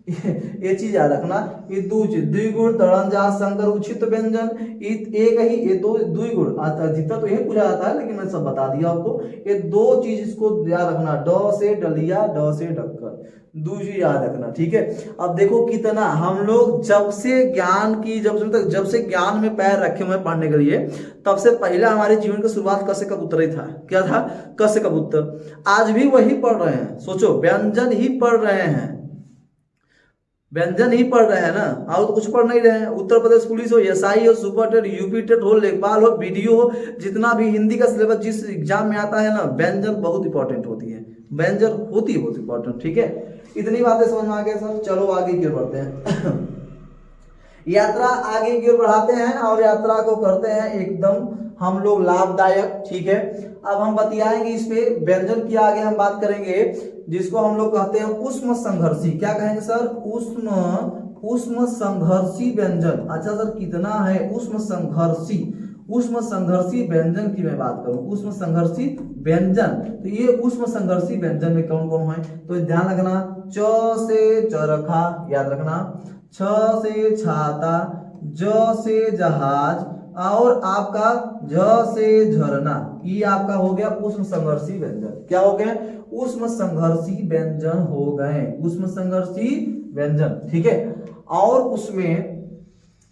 ये चीज याद रखना। ये दो चीज, द्विगुण, ताड़न जात, संकर, उच्छिप्त व्यंजन, एक ही ये दो द्विगुण जितना तो यही पूछा जाता है, लेकिन मैं सब बता दिया आपको। ये 2 चीज इसको याद रखना, ड से डलिया, ड से ढक्कन, 2 चीज याद रखना। ठीक है, अब देखो कितना हम लोग जब से ज्ञान की, जब से ज्ञान में पैर रखे हुए पढ़ने के लिए, तब से पहले हमारे जीवन की शुरुआत क से कबूतर ही था। क्या था, क से कबूतर। आज भी वही पढ़ रहे हैं, सोचो व्यंजन ही पढ़ रहे हैं, व्यंजन ही पढ़ रहे हैं ना, और तो कुछ पढ़ नहीं रहे हैं। उत्तर प्रदेश पुलिस हो, एसआई हो, सुपर टेट, यूपी टेट हो, लेखपाल हो, बीडीओ हो, जितना भी हिंदी का सिलेबस जिस एग्जाम में आता है ना, व्यंजन बहुत इंपॉर्टेंट होती है, व्यंजन होती है बहुत इंपॉर्टेंट। ठीक है, इतनी बातें समझ में आ गए सर। चलो आगे की ओर बढ़ते हैं। यात्रा आगे की ओर बढ़ाते हैं और यात्रा को करते हैं एकदम हम लोग लाभदायक। ठीक है, अब हम बतियाएंगे इस पे व्यंजन की, आगे हम बात करेंगे जिसको हम लोग कहते हैं उष्म संघर्षी। क्या कहेंगे सर, उष्म संघर्षी व्यंजन। अच्छा सर कितना है उष्म संघर्षी, उष्म संघर्षी व्यंजन की मैं बात करूं, उष्म संघर्षी व्यंजन, तो ये उष्म संघर्षी व्यंजन में कौन कौन है, तो ध्यान रखना। च से चरखा याद रखना, छ से छाता, ज से जहाज और आपका झ से झरना, ये आपका हो गया उष्म संघर्षी व्यंजन। क्या हो गए? उष्म संघर्षी व्यंजन हो गए, उष्म संघर्षी व्यंजन। ठीक है, और उसमें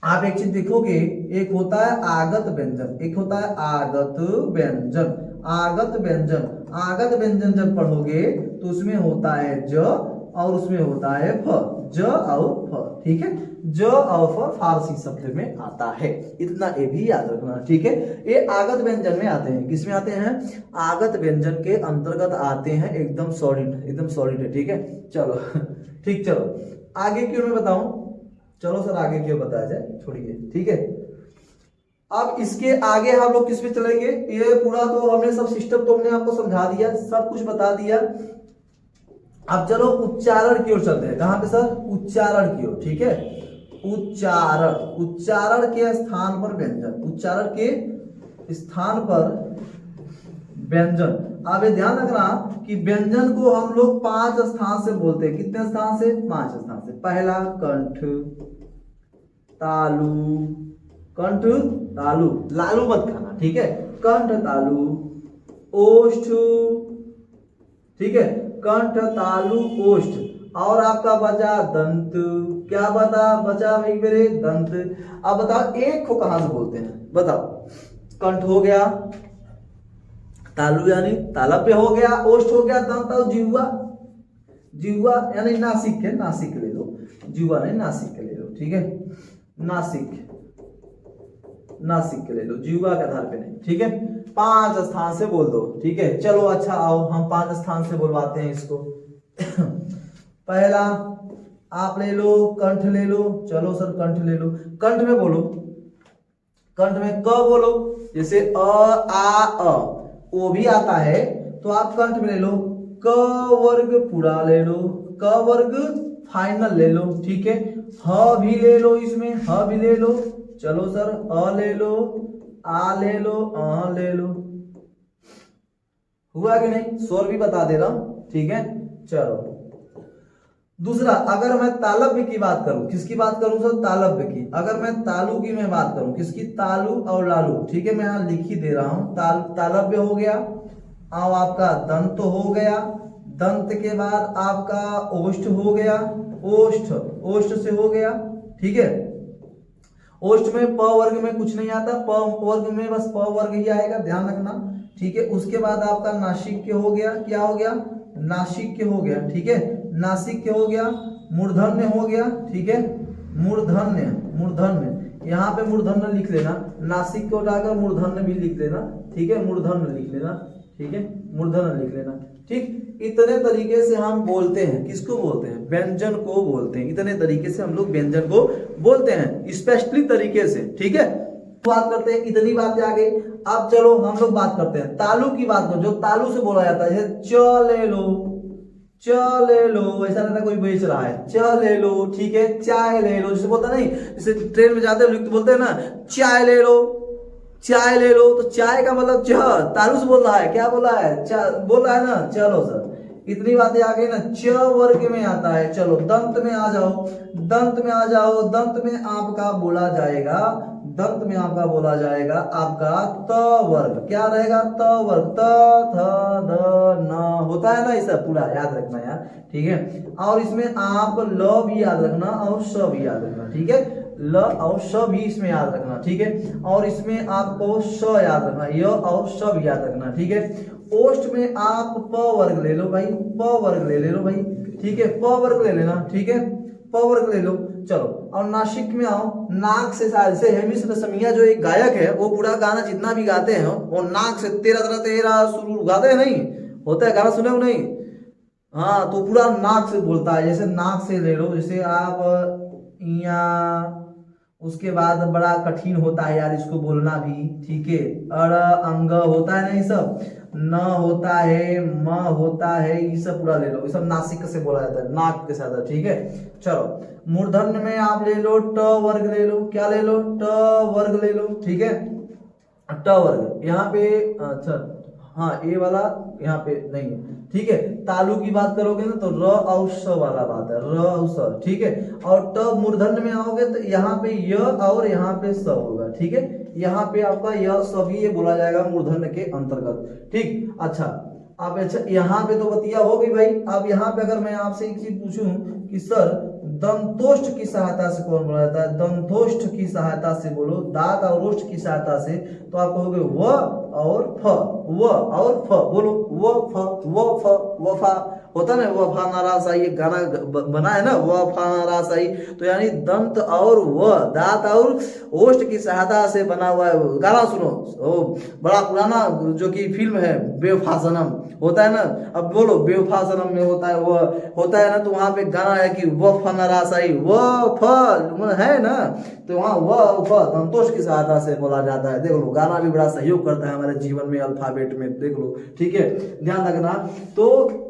आप एक चीज देखोगे, एक होता है आगत व्यंजन, एक होता है आगत व्यंजन। आगत व्यंजन, आगत व्यंजन जब पढ़ोगे तो उसमें होता है ज और उसमें होता है फ, ज और फ। ठीक है, ज और फ फारसी शब्द में आता है, इतना ये भी याद रखना। ठीक है, ये आगत व्यंजन में आते हैं। किस में आते हैं? आगत व्यंजन के अंतर्गत आते हैं, एकदम सॉलिड, एकदम सॉलिड है। ठीक है, चलो ठीक, चलो आगे क्यों मैं बताऊं? चलो सर आगे क्यों बताया जाए, छोड़िए। ठीक है, अब इसके आगे हम लोग किस पे चलेंगे? ये पूरा तो हमने सब सिस्टम तो हमने आपको समझा दिया, सब कुछ बता दिया। अब चलो उच्चारण की ओर चलते हैं। कहां पे सर? उच्चारण की ओर। ठीक है, उच्चारण, उच्चारण के स्थान पर व्यंजन, उच्चारण के स्थान पर व्यंजन। अब ये ध्यान रखना कि व्यंजन को हम लोग 5 स्थान से बोलते हैं। कितने स्थान से? 5 स्थान से। पहला कंठ, तालु, कंठ तालु, लालू मत खाना। ठीक है, कंठ तालु, ओष्ठ। ठीक है, कंठ तालु ओष्ठ, और आपका बचा दंत। क्या बचा भाई मेरे? दंत। अब बताओ एक को कहां से बोलते हैं? बताओ। कंठ हो गया, तालु यानी तालव्य हो गया, ओष्ठ हो गया, दंत और जिह्वा। जिह्वा यानी नासिक है, नासिक ले लो, जिह्वा नहीं नासिक ले लो। ठीक है, नासिक, नासिक ले लो, जिह्वा के आधार पे नहीं। ठीक है, 5 स्थान से बोल दो। ठीक है, चलो अच्छा आओ हम 5 स्थान से बोलवाते हैं इसको। पहला आप ले लो, कंठ ले लो। चलो सर कंठ ले लो, कंठ में बोलो, कंठ में क बोलो, जैसे अ आ अ ओ भी आता है तो आप कंठ में ले लो। क वर्ग पूरा ले लो, क वर्ग फाइनल ले लो। ठीक है, ह भी ले लो, इसमें ह भी ले लो। चलो सर अ ले लो, आ ले लो, अ ले लो। हुआ कि नहीं? स्वर भी बता दे रहा हूं। ठीक है, चलो दूसरा, अगर मैं तालव्य की बात करूं, किसकी बात करूं सर? तालव्य की। अगर मैं तालु की मैं बात करूं, किसकी? तालु और लालू। ठीक है, मैं यहां लिख ही दे रहा हूं। तालव्य हो गया, और आपका दंत हो गया, दंत के बाद आपका ओष्ठ हो गया, ओष्ठ, ओष्ठ से हो गया। ठीक है, ओष्ठ में प वर्ग में कुछ नहीं आता, प वर्ग में बस प वर्ग ही आएगा, ध्यान रखना। ठीक है, उसके बाद आपका नासिक हो गया। क्या हो गया? नासिक हो गया। ठीक है, नासिक हो गया, मूर्धन्य हो गया। ठीक है, मूर्धन्य, मूर्धन्य, यहाँ पे मूर्धन्य लिख लेना, नासिक को उठाकर मूर्धन्य भी लिख लेना। ठीक है, मूर्धन्य लिख लेना। ठीक है, मूर्धन्य लिख लेना। ठीक, इतने तरीके से हम बोलते हैं। किसको बोलते हैं? व्यंजन को बोलते हैं। इतने तरीके से हम लोग व्यंजन को बोलते हैं, स्पेशली तरीके से। ठीक है, बात करते हैं, इतनी बातें आ गई। अब चलो हम लोग बात करते हैं तालु की बात करो, जो तालु से बोला जाता है। जैसे च ले लो, च ले लो, ऐसा लगता है कोई बेच रहा है, च ले लो। ठीक है, चाय ले लो, जैसे बोलता नहीं, जैसे ट्रेन में जाते हैं बोलते हैं ना, चाय ले लो, चाय ले लो। तो चाय का मतलब च, तालु से बोल रहा है। क्या बोला है? बोल रहा है ना। चलो सर इतनी बातें आ गई ना। च वर्ग में आता है। चलो दंत में आ जाओ, दंत में आ जाओ। दंत में आपका बोला जाएगा, दंत में आपका बोला जाएगा आपका त वर्ग। क्या रहेगा? त वर्ग, त थ द न होता है ना, ये सब पूरा याद रखना यार। ठीक है, और इसमें आप ल भी याद रखना और स भी याद रखना। ठीक है, ल और स भी इसमें याद रखना। ठीक है, और इसमें आपको स याद रखना, य और स भी याद रखना। ठीक है, ओष्ठ में आप प वर्ग ले लो भाई, प वर्ग ले लो भाई। ठीक है, प वर्ग ले लेना। ठीक है, प वर्ग ले लो। चलो, और नासिक में आओ। नाक से, से हेमिस रेशमिया जो एक गायक है, वो पूरा गाना जितना भी गाते हैं वो नाक से तेरा तेरा तेरा शुरू गाते हैं, नहीं होता है गाना, सुने हो नहीं? हाँ, तो पूरा नाक से बोलता है। जैसे नाक से ले लो, जैसे आप यहाँ, उसके बाद बड़ा कठिन होता है यार इसको बोलना भी। ठीक है, अड़ अंग होता है ना, ये सब न होता है, म होता है, ये सब पूरा ले लो। ये सब नासिक से बोला जाता है, नाक के साथ। ठीक है, चलो मूर्धन्य में आप ले लो ट वर्ग ले लो। क्या ले लो? ट वर्ग ले लो। ठीक है, ट वर्ग यहाँ पे, अच्छा हाँ ये वाला यहाँ पे नहीं है। ठीक है, तालु की बात करोगे ना तो र और स वाला बात है, र और स। ठीक है, और ट मूर्धन्य में आओगे तो यहाँ पे य और यहाँ पे स होगा। ठीक है, यहाँ पे आपका यह सभी ये बोला जाएगा मूर्धन्य के अंतर्गत। ठीक, अच्छा अब अच्छा यहाँ पे तो बतिया हो गई भाई। अब यहाँ पे अगर मैं आपसे एक चीज पूछूं कि सर दंतोष्ठ की सहायता से कौन बोला जाता है, दंतोष्ठ की सहायता से बोलो, दांत और ओष्ठ की सहायता से, तो आप कहोगे व और फ, व और फ, बोलो व फ, व फ, वफा होता ना, व फा नारासाई, एक गाना बना है ना, व फा नारासाई, तो यानी दंत और व, दांत और ओष्ठ की सहायता से बना हुआ है। गाना सुनो, ओ बड़ा पुराना जो कि फिल्म है बेवफा सनम, होता है ना, अब बोलो बेवफा सनम में होता है वो होता है ना, तो वहां पे गाना है कि व फ नारासाई, व फ है ना, तो वहाँ व फ दंतोष्ठ की सहायता से बोला जाता है। देख लो गाना भी बड़ा सहयोग करता है हमारे जीवन में, अल्फाबेट में, देख लो। ठीक है, ध्यान रखना। तो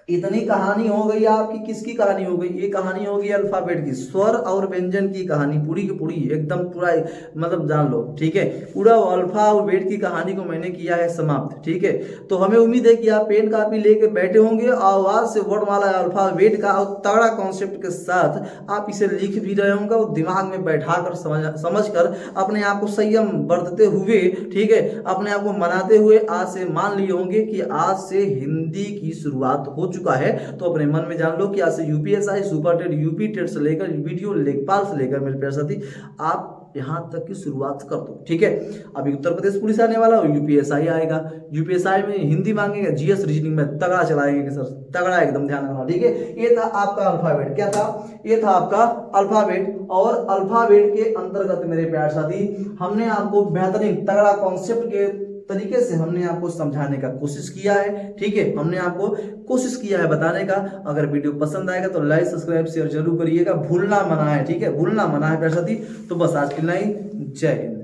इतनी कहानी हो गई आपकी, किसकी कहानी हो गई, ये कहानी होगी अल्फाबेट की, स्वर और व्यंजन की कहानी पूरी की पूरी एकदम पूरा मतलब जान लो। ठीक है, पूरा अल्फाबेट की कहानी को मैंने किया है समाप्त। ठीक है, तो हमें उम्मीद है कि आप पेन कापी लेके बैठे होंगे, आवाज से वर्णमाला अल्फाबेट का और तगड़ा कॉन्सेप्ट के साथ आप इसे लिख भी रहे होंगे और दिमाग में बैठा कर समझ कर अपने आप को संयम बरतते हुए, ठीक है, अपने आप को मनाते हुए आज से मान लिए होंगे कि आज से हिंदी की शुरुआत हो चुका है। तो अपने मन में जान लो कि आज से UPSI, super TET, UP TET से लेकर वीडियो लेखपाल से लेकर मेरे प्यारे साथी आप यहां तक की शुरुआत कर दो। ठीक है, अभी उत्तर प्रदेश पुलिस आने वाला और यूपीएसआई आएगा, यूपीएसआई में हिंदी मांगेगा, जीएस रीजनिंग में तगड़ा चलाएंगे सर, तगड़ा एकदम, ध्यान रखना। ठीक है, ये था आपका अल्फाबेट, क्या था, ये था आपका अल्फाबेट। और अल्फाबेट के अंतर्गत मेरे प्यारे साथी हमने आपको बेहतरीन तगड़ा कॉन्सेप्ट के तरीके से हमने आपको समझाने का कोशिश किया है। ठीक है, हमने आपको कोशिश किया है बताने का। अगर वीडियो पसंद आएगा तो लाइक, सब्सक्राइब, शेयर जरूर करिएगा, भूलना मना है। ठीक है, भूलना मना है प्यारे साथी। तो बस आज के लिए जय हिंद।